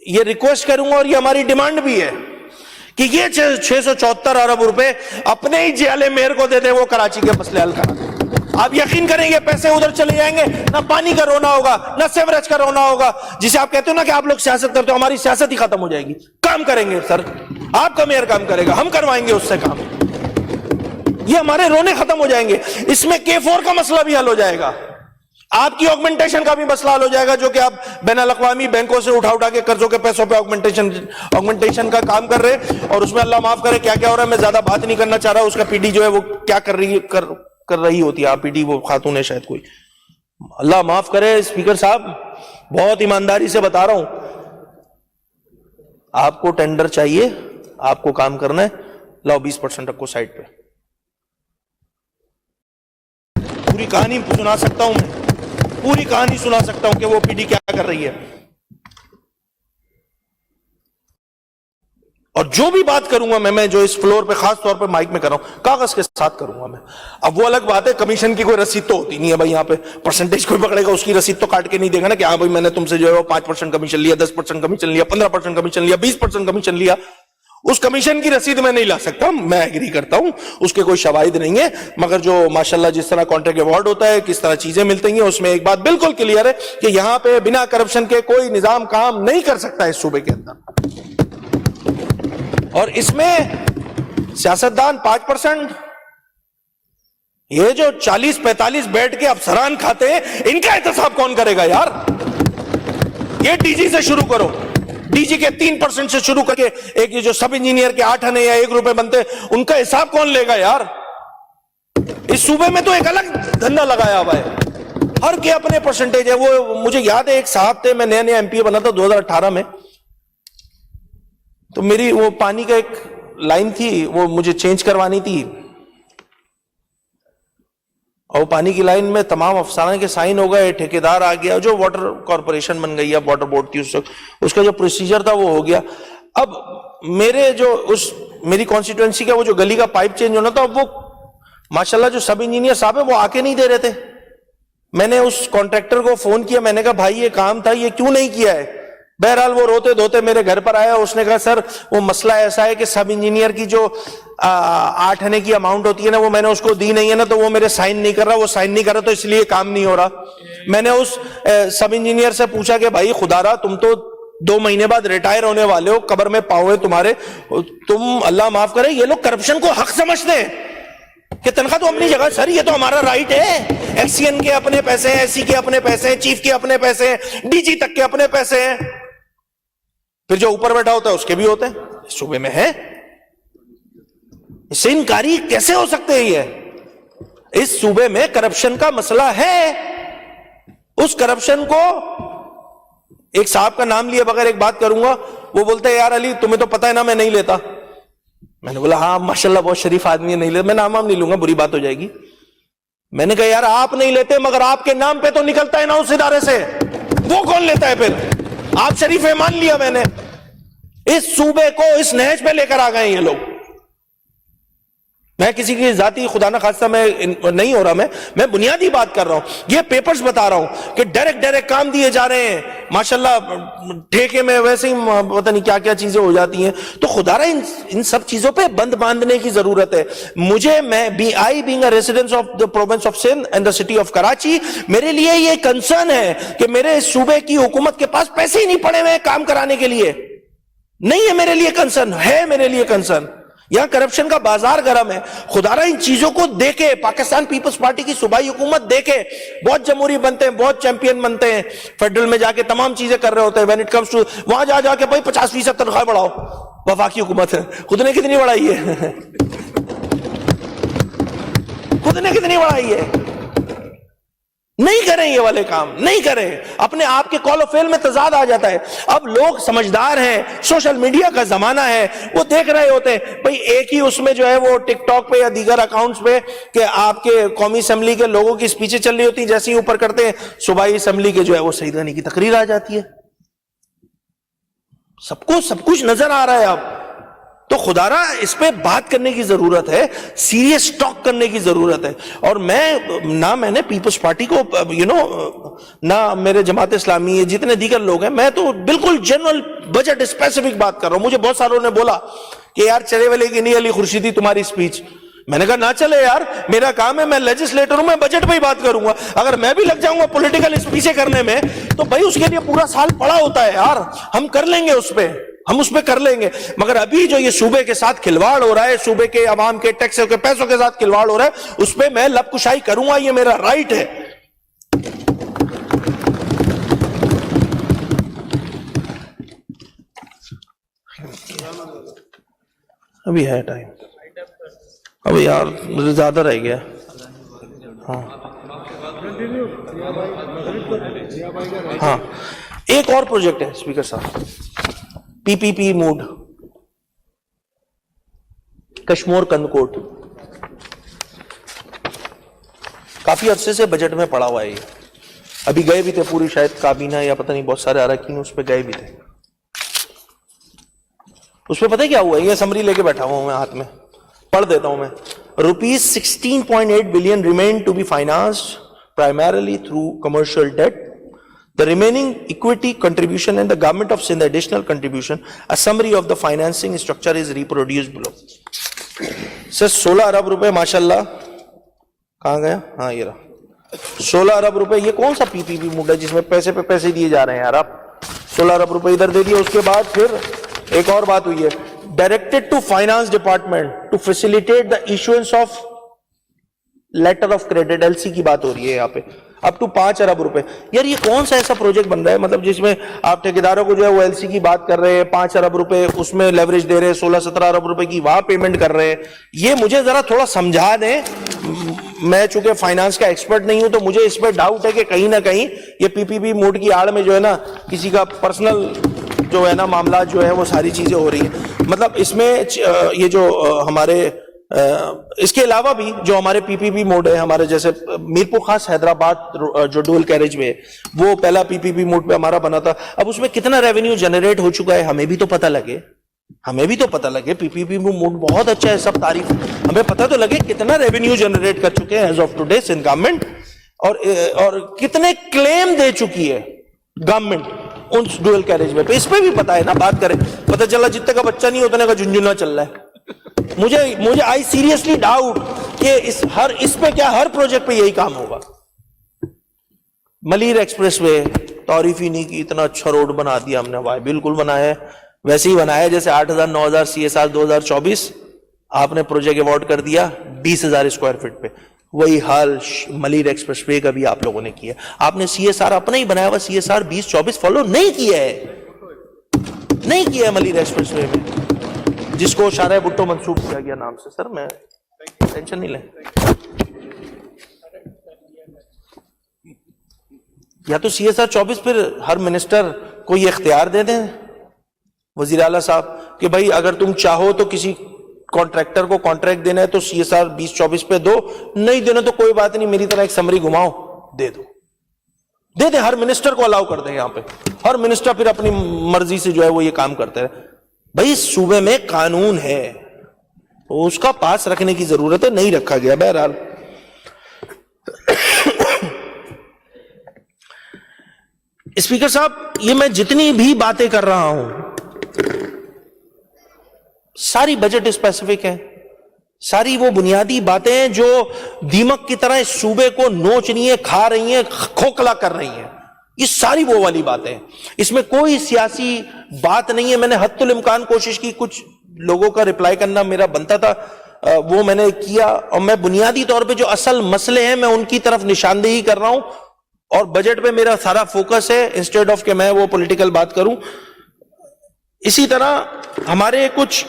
یہ ریکویسٹ کروں گا، اور یہ ہماری ڈیمانڈ بھی ہے کہ یہ 674 ارب روپے اپنے ہی جیالے میئر کو دے دیں، وہ کراچی کے مسئلے حل کرا دیں. آپ یقین کریں یہ پیسے ادھر چلے جائیں گے، نہ پانی کا رونا ہوگا، نہ سیوریج کا رونا ہوگا. جسے آپ کہتے ہو نا کہ آپ لوگ سیاست کرتے ہو، ہماری سیاست ہی ختم ہو جائے گی. کام کریں گے سر، آپ کا میئر کام کرے گا، ہم کروائیں گے اس سے کام. یہ ہمارے رونے ختم ہو جائیں گے. اس میں K4 کا مسئلہ بھی حل ہو جائے گا، آپ کی آگمنٹیشن کا بھی مسئلہ حل ہو جائے گا، جو کہ آپ بین الاقوامی بینکوں سے اٹھا کے قرضوں کے پیسوں پہ آگمنٹیشن کا کام کر رہے ہیں. اور اس میں اللہ معاف کرے کیا کیا ہو رہا ہے، میں زیادہ بات نہیں کرنا چاہ رہا. اس کا پی ڈی جو ہے وہ کیا کر رہی ہوتی ہے، آپ پی ڈی وہ خاتون ہے شاید کوئی، اللہ معاف کرے. اسپیکر صاحب بہت ایمانداری سے بتا رہا ہوں، آپ کو ٹینڈر چاہیے، آپ کو کام کرنا ہے، لاؤ 20% رکھو سائڈ پہ. پوری کہانی سنا سکتا ہوں، میں پوری کہانی سنا سکتا ہوں کہ وہ پی ڈی کیا کر رہی ہے. اور جو بھی بات کروں گا میں جو اس فلور پہ خاص طور پہ مائک میں کر رہا ہوں، کاغذ کے ساتھ کروں گا میں. اب وہ الگ بات ہے، کمیشن کی کوئی رسید تو ہوتی نہیں ہے بھائی، یہاں پہ پرسنٹیج کوئی پکڑے گا، اس کی رسید تو کاٹ کے نہیں دے گا نا کہ ہاں بھائی میں نے تم سے جو ہے وہ 5% کمیشن لیا، 10% کمیشن لیا، 15% کمیشن لیا، 20% کمیشن لیا. اس کمیشن کی رسید میں نہیں لا سکتا. میں ایگری کرتا ہوں اس کے کوئی شواہد نہیں ہے، مگر جو ماشاءاللہ جس طرح کانٹریکٹ ایوارڈ ہوتا ہے، کس طرح چیزیں ملتی ہیں، اس میں ایک بات بالکل کلیئر ہے کہ یہاں پہ بنا کرپشن کے کوئی نظام کام نہیں کر سکتا اس صوبے کے اندر. اور اس میں سیاستدان 5%، یہ جو 40-45 بیٹھ کے افسران کھاتے ہیں, ان کا احتساب کون کرے گا یار؟ یہ ڈی جی سے شروع کرو, ڈی جی کے 3% سے شروع کر کے ایک جو سب انجینئر کے 8 آنے یا 1 روپے بنتے, ان کا حساب کون لے گا یار؟ اس صوبے میں تو ایک الگ دھندا لگایا ہوا ہے, ہر کے اپنے پرسنٹیج ہے. وہ مجھے یاد ہے ایک صاحب تھے, میں نیا ایم پی بنا تھا 2018 میں, تو میری وہ پانی کا ایک لائن تھی, وہ مجھے چینج کروانی تھی, اور پانی کی لائن میں تمام افسران کے سائن ہو گئے, ٹھیکیدار آ گیا, جو واٹر کارپوریشن بن گئی ہے, واٹر بورڈ تھی اس کا جو پروسیجر تھا وہ ہو گیا. اب میری کانسٹیٹوئنسی کا وہ جو گلی کا پائپ چینج ہونا تھا, اب وہ ماشاءاللہ جو سب انجینئر صاحب ہے وہ آ کے نہیں دے رہے تھے. میں نے اس کانٹریکٹر کو فون کیا, میں نے کہا بھائی یہ کام تھا, یہ کیوں نہیں کیا ہے؟ بہرحال وہ روتے دھوتے میرے گھر پر آیا, اس نے کہا سر وہ مسئلہ ایسا ہے کہ سب انجینئر کی جو 8 آنے کی اماؤنٹ ہوتی ہے نا, وہ میں نے اس کو دی نہیں ہے نا, تو وہ میرے سائن نہیں کر رہا, وہ سائن نہیں کر رہا, تو اس لیے کام نہیں ہو رہا. میں نے اس سب انجینئر سے پوچھا کہ بھائی خدا را, تم تو 2 مہینے بعد ریٹائر ہونے والے ہو, قبر میں پاؤں ہے تمہارے, تم اللہ معاف کرے, یہ لوگ کرپشن کو حق سمجھتے ہیں کہ تنخواہ تو اپنی جگہ, سر یہ تو ہمارا رائٹ ہے, ایس سی این کے اپنے پیسے ہیں, ایس سی کے اپنے پیسے ہیں, چیف کے اپنے پیسے ہیں, ڈی جی تک کے اپنے پیسے ہیں, پھر جو اوپر بیٹھا ہوتا ہے اس کے بھی ہوتے ہیں. اس صوبے میں ہے, اس سے انکاری کیسے ہو سکتے ہیں؟ یہ اس صوبے میں کرپشن کا مسئلہ ہے. اس کرپشن کو ایک صاحب کا نام لیے بغیر ایک بات کروں گا, وہ بولتے ہیں یار علی تمہیں تو پتہ ہے نا میں نہیں لیتا. میں نے بولا ہاں ماشاءاللہ بہت شریف آدمی ہے, نہیں لیتا. میں نام نہیں لوں گا, بری بات ہو جائے گی. میں نے کہا یار آپ نہیں لیتے, مگر آپ کے نام پہ تو نکلتا ہے نا اس ادارے سے, وہ کون لیتا ہے پھر؟ آپ شریف ہے مان لیا میں نے. اس صوبے کو اس نہج پہ لے کر آ گئے یہ لوگ. میں کسی کی ذاتی خدا نہ خواستہ میں نہیں ہو رہا, میں بنیادی بات کر رہا ہوں. یہ پیپرز بتا رہا ہوں کہ ڈائریکٹ کام دیے جا رہے ہیں ماشاءاللہ, ٹھیکے میں ویسے ہی پتہ نہیں کیا کیا چیزیں ہو جاتی ہیں. تو خدا را ان سب چیزوں پہ بند باندھنے کی ضرورت ہے. میں being a resident of the province of Sindh and the city of Karachi, میرے لیے یہ کنسرن ہے کہ میرے صوبے کی حکومت کے پاس پیسے ہی نہیں پڑے ہوئے کام کرانے کے لیے. نہیں ہے میرے لیے کنسرن, ہے میرے لیے کنسرن. یہاں کرپشن کا بازار گرم ہے. خدا را ان چیزوں کو دیکھے پاکستان پیپلز پارٹی کی صوبائی حکومت دیکھے, بہت جمہوری بنتے ہیں, بہت چیمپئن بنتے ہیں, فیڈرل میں جا کے تمام چیزیں کر رہے ہوتے ہیں. وین اٹ کمز ٹو وہاں جا کے بھائی 50% تنخواہ بڑھاؤ, وفاقی حکومت ہے, خود نے کتنی بڑھائی ہے؟ خود نے کتنی بڑھائی ہے؟ نہیں کریں یہ والے کام, نہیں کریں. اپنے آپ کے کال و فعل میں تضاد آ جاتا ہے. اب لوگ سمجھدار ہیں, سوشل میڈیا کا زمانہ ہے, وہ دیکھ رہے ہوتے ہیں بھئی ایک ہی اس میں جو ہے وہ ٹک ٹاک پہ یا دیگر اکاؤنٹس پہ کہ آپ کے قومی اسمبلی کے لوگوں کی اسپیچیں چل رہی ہوتی ہیں, جیسے ہی اوپر کرتے ہیں صوبائی اسمبلی کے جو ہے وہ سعید غنی کی تقریر آ جاتی ہے. سب کچھ نظر آ رہا ہے. اب تو خدا را اس پہ بات کرنے کی ضرورت ہے, سیریس ٹاک کرنے کی ضرورت ہے. اور میں نے پیپلز پارٹی کو نہ میرے جماعت اسلامی جتنے دیگر لوگ ہیں, میں تو بالکل جنرل بجٹ اسپیسیفک بات کر رہا ہوں. مجھے بہت ساروں نے بولا کہ یار چلے والے کی نہیں علی خورشیدی تمہاری اسپیچ. میں نے کہا نہ چلے یار, میرا کام ہے, میں لیجسلیٹر ہوں, میں بجٹ پہ ہی بات کروں گا. اگر میں بھی لگ جاؤں گا پولیٹیکل اسپیچیں کرنے میں تو بھائی اس کے لیے پورا سال پڑا ہوتا ہے یار, ہم کر لیں گے ہم اس پہ کر لیں گے. مگر ابھی جو یہ صوبے کے ساتھ کھلواڑ ہو رہا ہے, صوبے کے عوام کے ٹیکسوں کے پیسوں کے ساتھ کھلواڑ ہو رہا ہے, اس پہ میں لب کشائی کروں گا, یہ میرا رائٹ ہے. ابھی ہے ٹائم, ابھی یار زیادہ رہ گیا. ہاں ایک اور پروجیکٹ ہے اسپیکر صاحب, پی پی پی موڈ, کشمور کندکوٹ. کافی عرصے سے بجٹ میں پڑا ہوا ہے. ابھی گئے بھی تھے پوری شاید کابینہ یا پتہ نہیں بہت سارے اراکین اس پہ گئے بھی تھے. اس پہ پتہ کیا ہوا ہے, یہ سمری لے کے بیٹھا ہوں میں ہاتھ میں, پڑھ دیتا ہوں میں. ₹16.8 billion remain to be financed primarily through commercial debt. The remaining equity contribution and the government of Sindh additional contribution. A summary of the financing structure is reproduced below. Sir, 16 ارب روپے ماشاءاللہ کہاں گیا؟ ہاں یہ رہا 16 ارب روپے. یہ کون سا پی پی پی موڈ ہے جس میں پیسے پہ پیسے دیے جا رہے ہیں یار؟ آپ 16 ارب روپے ادھر دے دیے. اس کے بعد پھر ایک اور بات ہوئی ہے, directed to finance department to facilitate the issuance of letter of credit LC کی بات ہو رہی ہے یہاں پہ, اپ ٹو 5 ارب روپے. یار یہ کون سا ایسا پروجیکٹ بن رہا ہے مطلب جس میں آپ ٹھیکیداروں کو جو ہے وہ LC کی بات کر رہے ہیں, 5 ارب روپے اس میں لیوریج دے رہے ہیں, 16-17 ارب روپے کی وہاں پیمنٹ کر رہے ہیں. یہ مجھے ذرا تھوڑا سمجھا دیں. میں چونکہ فائنانس کا ایکسپرٹ نہیں ہوں تو مجھے اس پہ ڈاؤٹ ہے کہ کہیں نہ کہیں یہ PPP موڈ کی آڑ میں جو ہے نا کسی کا پرسنل جو ہے نا معاملات جو ہے وہ ساری چیزیں ہو رہی ہیں. مطلب اس میں یہ جو ہمارے اس کے علاوہ بھی جو ہمارے PPP موڈ ہے, ہمارے جیسے میرپور خاص حیدرآباد جو ڈول کیریج میں وہ پہلا PPP موڈ پہ ہمارا بنا تھا. اب اس میں کتنا ریونیو جنریٹ ہو چکا ہے ہمیں بھی تو پتہ لگے, PPP موڈ بہت اچھا ہے, سب تعریف, ہمیں پتہ تو لگے کتنا ریونیو جنریٹ کر چکے ہیں as of today Sindh government, اور کتنے کلیم دے چکی ہے گورنمنٹ ان ڈوئل کیریج میں. اس پہ بھی پتا ہے نا, بات کریں, پتہ چلا جتنے کا بچہ نہیں اتنے کا جھنجھنا چل رہا ہے. مجھے آئی سیریسلی ڈاؤٹ کہ اس پہ کیا ہر پروجیکٹ پہ یہی کام ہوگا. ملیر ایکسپریس وے تعریف ہی نہیں کی, اتنا اچھا روڈ بنا دیا ہم نے. بھائی بالکل بنایا ہے, ویسے ہی بنایا جیسے 8,000 9,000 CSR 2024 آپ نے پروجیکٹ ایوارڈ کر دیا 20,000 اسکوائر فٹ پہ. وہی حال ملیر ایکسپریس وے کا بھی آپ لوگوں نے کیا. آپ نے CSR اپنا ہی بنایا ہوا CSR 2024 فالو نہیں کیا ہے ملیر ایکسپریس وے میں, جس کو شارع بھٹو منسوب کیا گیا نام سے. سر میں ٹینشن نہیں لیں, یا تو CSR 24 پھر ہر منسٹر کو یہ اختیار دے دیں وزیر اعلیٰ صاحب کہ بھائی اگر تم چاہو تو کسی کانٹریکٹر کو کانٹریکٹ دینا ہے تو CSR 2024 پہ دو, نہیں دینا تو کوئی بات نہیں, میری طرح ایک سمری گھماؤ دے دے. ہر منسٹر کو الاؤ کر دیں یہاں پہ, ہر منسٹر پھر اپنی مرضی سے جو ہے وہ یہ کام کرتے رہے. بھائی اس صوبے میں قانون ہے, اس کا پاس رکھنے کی ضرورت ہے, نہیں رکھا گیا. بہرحال اسپیکر صاحب یہ میں جتنی بھی باتیں کر رہا ہوں ساری بجٹ اسپیسیفک ہیں, ساری وہ بنیادی باتیں ہیں جو دیمک کی طرح اس صوبے کو نوچ رہی ہیں, کھا رہی ہیں, کھوکھلا کر رہی ہیں. یہ ساری وہ والی باتیں ہیں, اس میں کوئی سیاسی بات نہیں ہے. میں نے حد الامکان کوشش کی, کچھ لوگوں کا رپلائی کرنا میرا بنتا تھا وہ میں نے کیا, اور میں بنیادی طور پہ جو اصل مسئلے ہیں میں ان کی طرف نشاندہی کر رہا ہوں, اور بجٹ پہ میرا سارا فوکس ہے انسٹیڈ آف کہ میں وہ پولیٹیکل بات کروں. اسی طرح ہمارے کچھ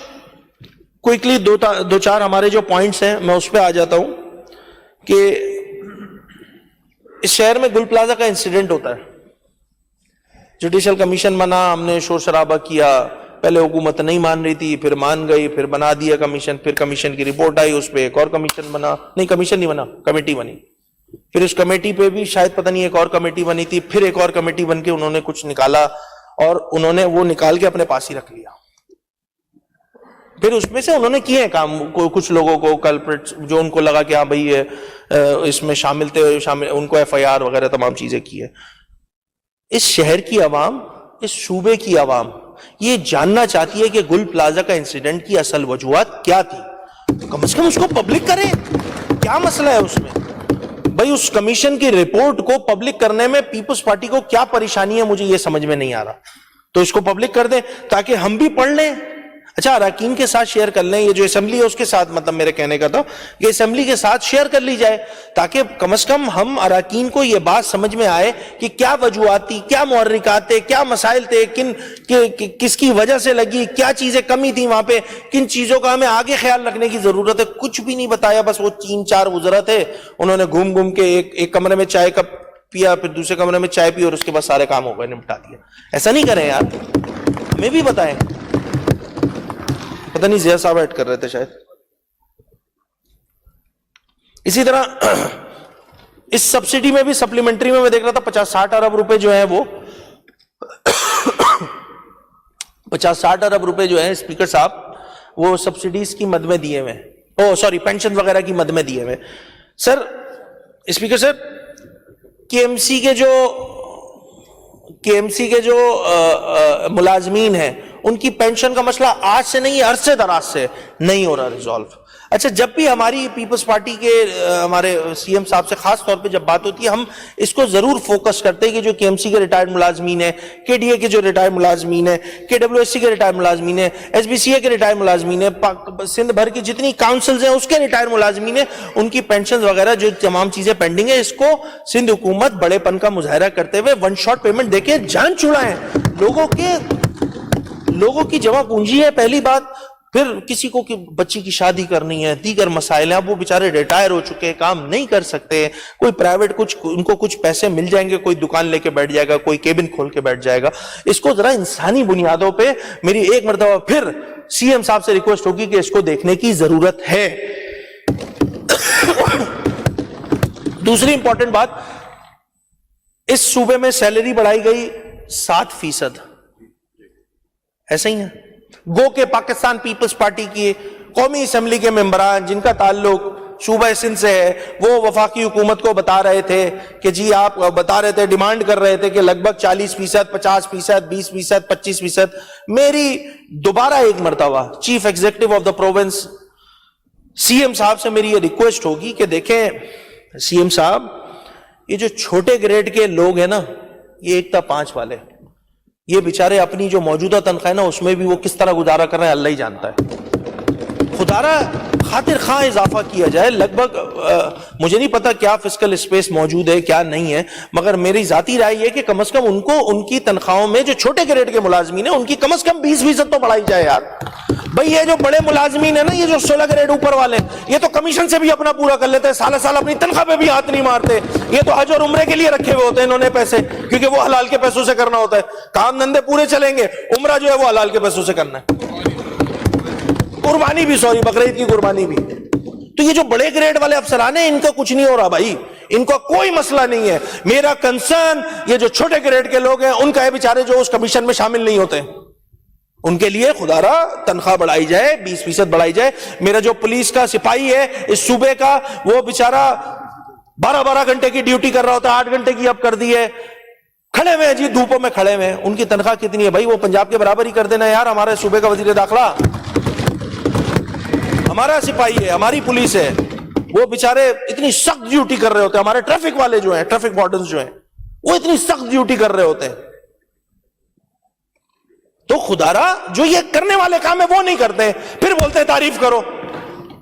کوئکلی دو چار ہمارے جو پوائنٹس ہیں میں اس پہ آ جاتا ہوں کہ اس شہر میں گل پلازا کا انسیڈنٹ ہوتا ہے. جوڈیشل کمیشن بنا, ہم نے شور شرابہ کیا, پہلے حکومت نہیں مان رہی تھی, پھر مان گئی, پھر بنا دیا کمیشن, پھر کمیشن کی رپورٹ آئی, اس پہ ایک اور کمیشن بنا, نہیں کمیشن نہیں بنا, کمیٹی بنی, پھر اس کمیٹی پہ بھی شاید پتہ نہیں ایک اور کمیٹی بنی تھی, پھر ایک اور کمیٹی بن کے انہوں نے کچھ نکالا اور انہوں نے وہ نکال کے اپنے پاس ہی رکھ لیا. پھر اس میں سے انہوں نے کیے کام, کچھ لوگوں کو کلپریٹ جو ان کو لگا کہ ہاں بھائی اس میں شامل تھے, ان کو FIR وغیرہ تمام چیزیں کی ہے. اس شہر کی عوام, اس صوبے کی عوام یہ جاننا چاہتی ہے کہ گل پلازا کا انسیڈنٹ کی اصل وجوہات کیا تھی. کم از کم اس کو پبلک کریں, کیا مسئلہ ہے اس میں. بھائی اس کمیشن کی رپورٹ کو پبلک کرنے میں پیپلز پارٹی کو کیا پریشانی ہے, مجھے یہ سمجھ میں نہیں آ رہا. تو اس کو پبلک کر دیں تاکہ ہم بھی پڑھ لیں, اچھا اراکین کے ساتھ شیئر کر لیں, یہ جو اسمبلی ہے اس کے ساتھ, مطلب میرے کہنے کا تھا کہ اسمبلی کے ساتھ شیئر کر لی جائے تاکہ کم از کم ہم اراکین کو یہ بات سمجھ میں آئے کہ کیا وجوہات تھی, کیا محرکات تھے, کیا مسائل تھے, کس کی وجہ سے لگی, کیا چیزیں کمی تھی وہاں پہ, کن چیزوں کا ہمیں آگے خیال رکھنے کی ضرورت ہے. کچھ بھی نہیں بتایا, بس وہ 3-4 وزراء تھے, انہوں نے گھوم گھوم کے ایک کمرے میں چائے کپ پیا, پھر دوسرے کمرے میں چائے پی, اور اس کے بعد سارے کام ہو گئے, نمٹا دیا. ایسا نہیں کریں یار, ہمیں بھی بتائیں. پتہ نہیں زیا صاحب ایڈ کر رہے تھے شاید. اسی طرح اس سبسڈی میں بھی سپلیمنٹری میں دیکھ رہا تھا 50-60 ارب روپے جو ہیں وہ 50-60 ارب روپے جو ہیں اسپیکر صاحب وہ سبسڈیز کی مد میں دیے ہوئے, پینشن وغیرہ کی مد میں دیے ہوئے. سر اسپیکر صاحب KMC کے جو ملازمین ہیں ان کی پینشن کا مسئلہ آج سے نہیں, عرصے دراز سے نہیں ہو رہا ریزالو. اچھا جب بھی ہماری پیپلز پارٹی کے ہمارے سی ایم صاحب سے خاص طور پہ جب بات ہوتی ہے ہم اس کو ضرور فوکس کرتے ہیں کہ جو کے ایم سی کے ریٹائرڈ ملازمین ہیں, کے ڈی اے کے جو ریٹائرڈ ملازمین ہیں, کے ڈبلیو ایس سی کے ریٹائرڈ ملازمین ہیں, ایس بی سی اے کے ریٹائرڈ ملازمین ہیں, سندھ بھر کی جتنی کاؤنسلز ہیں اس کے ریٹائرڈ ملازمین ہیں, ان کی پینشنز وغیرہ جو تمام چیزیں پینڈنگ ہیں, اس کو سندھ حکومت بڑے پن کا مظاہرہ کرتے ہوئے ون شاٹ پیمنٹ دے کے جان چھڑائیں. لوگوں کی جمع پونجی ہے پہلی بات, پھر کسی کو بچی کی شادی کرنی ہے, دیگر مسائل ہیں, اب وہ بیچارے ریٹائر ہو چکے ہیں, کام نہیں کر سکتے, کوئی پرائیویٹ ان کو کچھ پیسے مل جائیں گے, کوئی دکان لے کے بیٹھ جائے گا, کوئی کیبن کھول کے بیٹھ جائے گا. اس کو ذرا انسانی بنیادوں پہ میری ایک مرتبہ پھر سی ایم صاحب سے ریکویسٹ ہوگی کہ اس کو دیکھنے کی ضرورت ہے. دوسری امپورٹنٹ بات, اس صوبے میں سیلری بڑھائی گئی 7%, ایسا ہی ہے. گو کہ پاکستان پیپلز پارٹی کی قومی اسمبلی کے ممبران جن کا تعلق صوبہ سندھ سے ہے, وہ وفاقی حکومت کو بتا رہے تھے کہ جی آپ بتا رہے تھے, ڈیمانڈ کر رہے تھے کہ لگ بھگ 40%, 50%, 20%, 25%. میری دوبارہ ایک مرتبہ chief executive of the province C M صاحب سے میری یہ ریکویسٹ ہوگی کہ دیکھیں سی ایم صاحب, یہ جو چھوٹے گریڈ کے لوگ ہیں نا, یہ 1 تا 5 والے, یہ بیچارے اپنی جو موجودہ تنخواہ ہے نا اس میں بھی وہ کس طرح گزارا کر رہے ہیں اللہ ہی جانتا ہے. خدارا خاطر خواہ اضافہ کیا جائے. لگ بھگ مجھے نہیں پتا کیا فسکل اسپیس موجود ہے کیا نہیں ہے, مگر میری ذاتی رائے یہ کہ کم از کم ان کو ان کی تنخواہوں میں جو چھوٹے گریڈ کے ملازمین ہیں ان کی کم از کم 20% تو بڑھائی جائے یار. بھئی یہ جو بڑے ملازمین ہیں نا, یہ جو 16 گریڈ اوپر والے, یہ تو کمیشن سے بھی اپنا پورا کر لیتے ہیں, سالہ سال اپنی تنخواہ پہ بھی ہاتھ نہیں مارتے. یہ تو حج اور عمرے کے لیے رکھے ہوئے ہوتے ہیں انہوں نے پیسے, کیونکہ وہ حلال کے پیسوں سے کرنا ہوتا ہے. کام دھندے پورے چلیں گے, عمرہ جو ہے وہ حلال کے پیسوں سے کرنا ہے, قربانی بھی, سوری بقرعید کی قربانی بھی. تو یہ جو بڑے گریڈ والے افسران ہیں ان کا کچھ نہیں ہو رہا بھائی, ان کا کوئی مسئلہ نہیں ہے. میرا کنسرن یہ جو چھوٹے گریڈ کے لوگ ہیں ان کا ہے بیچارے جو اس کمیشن میں شامل نہیں ہوتے, ان کے لیے خدا را تنخواہ بڑھائی جائے, 20% بڑھائی جائے. میرا جو پولیس کا سپاہی ہے اس صوبے کا, وہ بیچارہ 12 گھنٹے کی ڈیوٹی کر رہا ہوتا ہے, 8 گھنٹے کی اب کر دی ہے, کھڑے ہوئے ہیں جی دھوپوں میں کھڑے ہوئے ہیں. ان کی تنخواہ کتنی ہے بھائی, وہ پنجاب کے برابر ہی کر دینا یار. ہمارے صوبے کا وزیر داخلہ ہمارا سپاہی ہے, ہماری پولیس ہے, وہ بیچارے اتنی سخت ڈیوٹی کر رہے ہوتے ہیں. ہمارے ٹریفک والے جو ہیں, ٹریفک وارڈنز جو ہیں, وہ اتنی سخت ڈیوٹی کر رہے ہوتے ہیں. تو خدا را جو یہ کرنے والے کام ہے وہ نہیں کرتے, پھر بولتے ہیں تعریف کرو.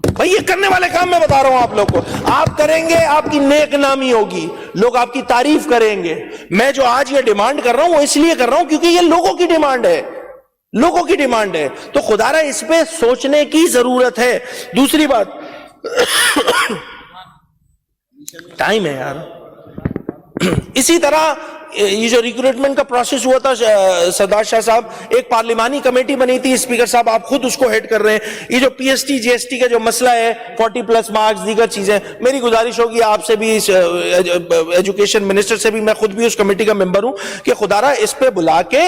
بھائی یہ کرنے والے کام میں بتا رہا ہوں آپ لوگ کو, آپ کریں گے آپ کی نیک نامی ہوگی, لوگ آپ کی تعریف کریں گے. میں جو آج یہ ڈیمانڈ کر رہا ہوں وہ اس لیے کر رہا ہوں کیونکہ یہ لوگوں کی ڈیمانڈ ہے, لوگوں کی ڈیمانڈ ہے. تو خدا را اس پہ سوچنے کی ضرورت ہے. دوسری بات, ٹائم ہے یار. اسی طرح یہ جو ریکروٹمنٹ کا پروسیس ہوا تھا سردار شاہ صاحب, ایک پارلیمانی کمیٹی بنی تھی, اسپیکر صاحب آپ خود اس کو ہیڈ کر رہے ہیں. یہ جو P S T G S T کا جو مسئلہ ہے, 40+ مارکس دیگر چیزیں, میری گزارش ہوگی آپ سے بھی, ایجوکیشن منسٹر سے بھی, میں خود بھی اس کمیٹی کا ممبر ہوں, کہ خدا را اس پہ بلا کے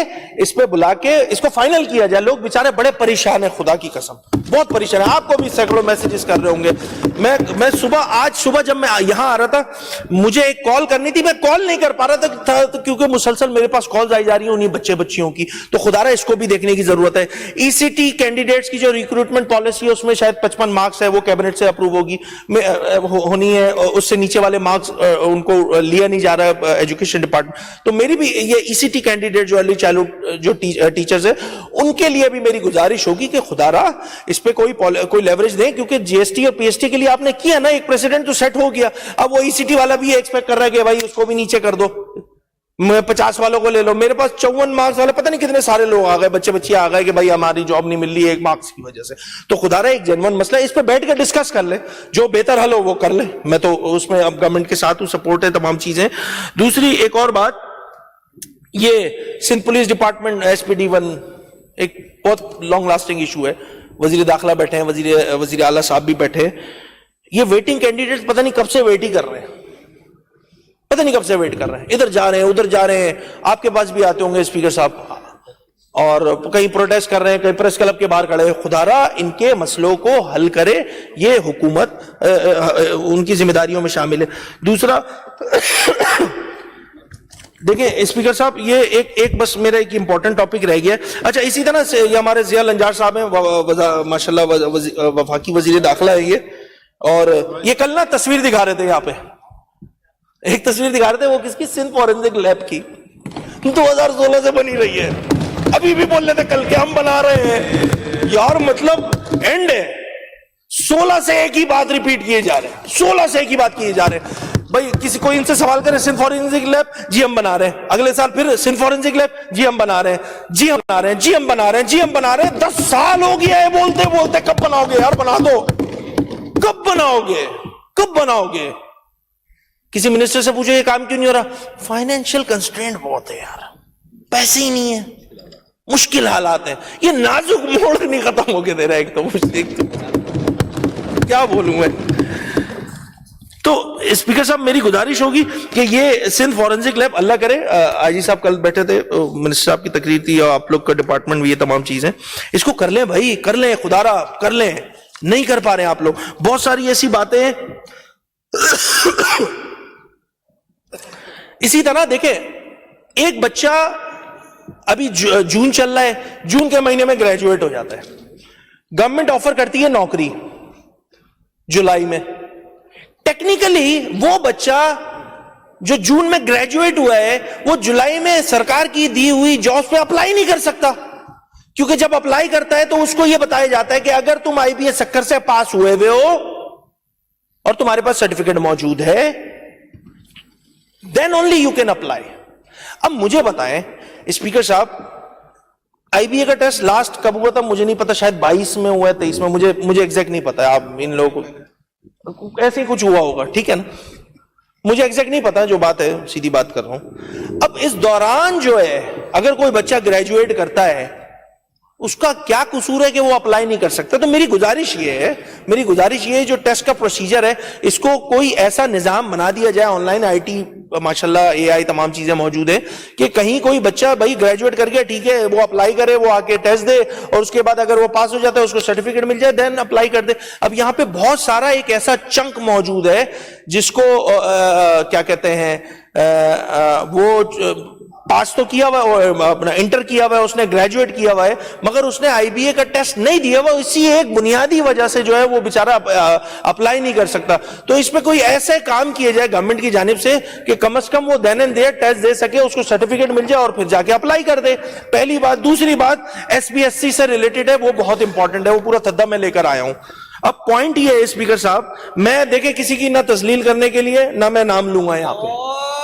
اس کو فائنل کیا جائے. لوگ بیچارے بڑے پریشان ہیں, خدا کی قسم بہت پریشان ہیں. آپ کو بھی سینکڑوں میسیجز کر رہے ہوں گے. میں آج صبح جب میں یہاں آ رہا تھا, مجھے ایک کال کرنی تھی, میں کال نہیں کر پا رہا تھا کیونکہ مسلسل میرے پاس کالز آئی جا رہی ہیں انہیں بچیوں کی. تو خدا را اس کو بھی دیکھنے کی ضرورت ہے. ای سی ٹی کینڈیڈیٹس کی جو ریکروٹمنٹ پالیسی ہے اس میں شاید 55 مارکس ہے, وہ کیبنٹ سے اپروو ہوگی, ہونی ہے. اس سے نیچے والے مارکس ان کو لیا نہیں جا رہا ہے ایجوکیشن ڈپارٹمنٹ. تو میری بھی یہ ای سی ٹی کینڈیڈیٹ جو ارلی چائلڈہڈ جو ٹیچرز ہیں, ان کے لیے بھی میری گزارش ہوگی کہ خدا را اس پہ کوئی لیوریج دیں, کیونکہ جی ایس ٹی اور پی ایس ٹی کے لیے آپ نے کیا نا, ایک پریسیڈنٹ تو سیٹ ہو گیا. اب وہ ای سی ٹی والا بھی یہ ایکسپیکٹ کر رہا ہے کہ بھائی اس کو بھی نیچے کر دو, 50 والوں کو لے لو. میرے پاس 54 مارکس والے پتہ نہیں کتنے سارے لوگ آ گئے, بچے آ گئے کہ بھائی ہماری جاب نہیں مل رہی ہے 1 مارکس کی وجہ سے. تو خدا رہا ایک جنون مسئلہ ہے, اس پہ بیٹھ کے ڈسکس کر لیں, جو بہتر حل ہو وہ کر لیں. میں تو اس میں اب گورنمنٹ کے ساتھ ہوں, سپورٹ ہے تمام چیزیں. دوسری ایک اور بات, یہ Sindh police department S P D 1 ایک بہت لانگ لاسٹنگ ایشو ہے. وزیر داخلہ بیٹھے ہیں, وزیر اعلیٰ صاحب بھی بیٹھے. یہ ویٹنگ کینڈیڈیٹس پتہ نہیں کب سے ویٹ ہی کر رہے ہیں, پتہ نہیں کب سے ویٹ کر رہے ہیں, ادھر جا رہے ہیں ادھر جا رہے ہیں. آپ کے پاس بھی آتے ہوں گے اسپیکر صاحب, اور کہیں پروٹیسٹ کر رہے ہیں, کہیں پریس کلب کے باہر کھڑے ہیں. خدا را ان کے مسئلوں کو حل کرے, یہ حکومت ان کی ذمہ داریوں میں شامل ہے. دوسرا دیکھیں اسپیکر صاحب یہ ایک بس میرا ایک امپورٹنٹ ٹاپک رہ گیا ہے. اچھا اسی طرح سے یہ ہمارے ضیاء الانجار صاحب ہیں, ماشاءاللہ وفاقی وزیر داخلہ ہے یہ, اور یہ کل نا تصویر دکھا رہے تھے, یہاں پہ ایک تصویر دکھا رہے تھے, وہ کس کی, سندھ فورینسک لیب کی, 2016 سے بنی رہی ہے. ابھی بھی بول رہے تھے کل کے ہم بنا رہے ہیں. یار مطلب اینڈ ہے, 16 سے ایک ہی بات ریپیٹ کیے جا رہے ہیں, 16 سے ایک ہی بات کیے جا رہے ہیں. بھائی کسی کوئی ان سے سوال کرے سندھ فورینسک لیب, جی ہم بنا رہے ہیں. اگلے سال پھر سندھ فورینسک لیب, جی ہم بنا رہے ہیں, جی ہم بنا رہے ہیں, جی ہم بنا رہے ہیں, جی ہم بنا رہے ہیں. 10 سال ہو گیا ہے بولتے بولتے. کب بناؤ گے یار, بنا دو, کب بناؤ گے, کب بناؤ گے؟ کسی منسٹر سے پوچھو یہ کام کیوں نہیں ہو رہا, فائنینشیل کنسٹرینٹ بہت ہے یار, پیسے ہی نہیں ہے, مشکل حالات ہیں. یہ نازک موڑ نہیں ختم ہو کے دے رہا ہے. ایک تو کیا بولوں میں. تو اسپیکر صاحب میری گزارش ہوگی کہ یہ سندھ فورینسک لیب, اللہ کرے آئی جی صاحب کل بیٹھے تھے, منسٹر صاحب کی تقریر تھی, اور آپ لوگ کا ڈپارٹمنٹ بھی, یہ تمام چیزیں اس کو کر لیں بھائی, کر لیں, خدا را کر لیں. نہیں کر پا رہے ہیں آپ لوگ. بہت ساری ایسی باتیں ہیں. اسی طرح دیکھیں ایک بچہ ابھی جون چل رہا ہے, جون کے مہینے میں گریجویٹ ہو جاتا ہے, گورنمنٹ آفر کرتی ہے نوکری جولائی میں. ٹیکنیکلی وہ بچہ جو جون میں گریجویٹ ہوا ہے وہ جولائی میں سرکار کی دی ہوئی جابس پہ اپلائی نہیں کر سکتا, کیونکہ جب اپلائی کرتا ہے تو اس کو یہ بتایا جاتا ہے کہ اگر تم آئی بی ایس سکر سے پاس ہوئے ہوئے ہو اور تمہارے پاس سرٹیفکیٹ موجود ہے, then only you can apply. اب مجھے بتائیں اسپیکر صاحب, آئی بی اے کا ٹیسٹ لاسٹ کب ہوا تھا مجھے نہیں پتا, شاید 22 میں ہوا ہے, 23 میں, مجھے ایگزیکٹ نہیں پتا. آپ ان لوگوں کو ایسے ہی کچھ ہوا ہوگا, ٹھیک ہے نا, مجھے ایگزیکٹ نہیں پتا, جو بات ہے سیدھی بات کر رہا ہوں. اب اس دوران جو ہے اگر کوئی بچہ گریجویٹ کرتا ہے, اس کا کیا قصور ہے کہ وہ اپلائی نہیں کر سکتا؟ تو میری گزارش یہ ہے جو ٹیسٹ کا پروسیجر ہے اس کو کوئی ایسا نظام بنا دیا جائے, آن لائن, آئی ٹی ماشاءاللہ اے آئی تمام چیزیں موجود ہیں, کہ کہیں کوئی بچہ بھائی گریجویٹ کر گیا, ٹھیک ہے, وہ اپلائی کرے, وہ آ کے ٹیسٹ دے, اور اس کے بعد اگر وہ پاس ہو جاتا ہے اس کو سرٹیفکیٹ مل جائے, دین اپلائی کر دے. اب یہاں پہ بہت سارا ایک ایسا چنک موجود ہے جس کو کیا کہتے ہیں, وہ پاس تو کیا ہوا ہے, اپنا انٹر کیا ہوا ہے, اس نے گریجویٹ کیا ہوا ہے, مگر اس نے آئی بی اے کا ٹیسٹ نہیں دیا ہوا, اسی ایک بنیادی وجہ سے جو ہے وہ بیچارہ اپلائی نہیں کر سکتا. تو اس پہ کوئی ایسے کام کیے جائے گورنمنٹ کی جانب سے کہ کم از کم وہ دین اینڈ دیئر ٹیسٹ دے سکے, اس کو سرٹیفکیٹ مل جائے اور پھر جا کے اپلائی کر دے. پہلی بات. دوسری بات ایس پی ایس سی سے ریلیٹڈ ہے, وہ بہت امپورٹنٹ ہے, وہ پورا تھدا میں لے کر آیا ہوں. اب پوائنٹ یہ ہے اسپیکر صاحب, میں دیکھیں کسی کی نہ تذلیل کرنے کے لیے نہ میں نام لوں گا یہاں پہ,